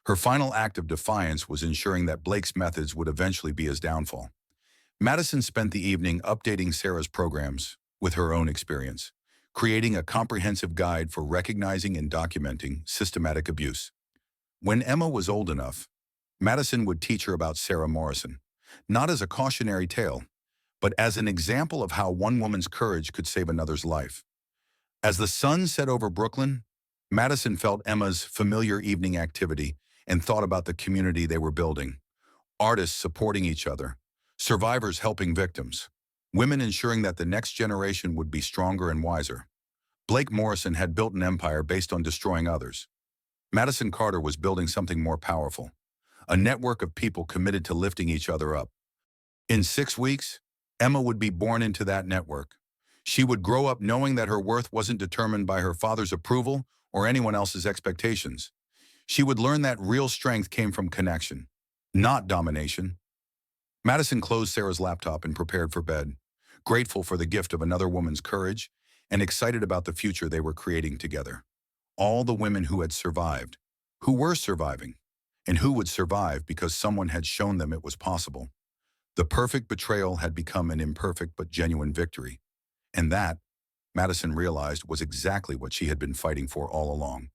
Her final act of defiance was ensuring that Blake's methods would eventually be his downfall. Madison spent the evening updating Sarah's programs with her own experience, creating a comprehensive guide for recognizing and documenting systematic abuse. When Emma was old enough, Madison would teach her about Sarah Morrison, not as a cautionary tale, but as an example of how one woman's courage could save another's life. As the sun set over Brooklyn, Madison felt Emma's familiar evening activity and thought about the community they were building. Artists supporting each other, survivors helping victims, women ensuring that the next generation would be stronger and wiser. Blake Morrison had built an empire based on destroying others. Madison Carter was building something more powerful, a network of people committed to lifting each other up. In 6 weeks, Emma would be born into that network. She would grow up knowing that her worth wasn't determined by her father's approval or anyone else's expectations. She would learn that real strength came from connection, not domination. Madison closed Sarah's laptop and prepared for bed, grateful for the gift of another woman's courage and excited about the future they were creating together. All the women who had survived, who were surviving, and who would survive because someone had shown them it was possible. The perfect betrayal had become an imperfect but genuine victory. And that, Madison realized, was exactly what she had been fighting for all along.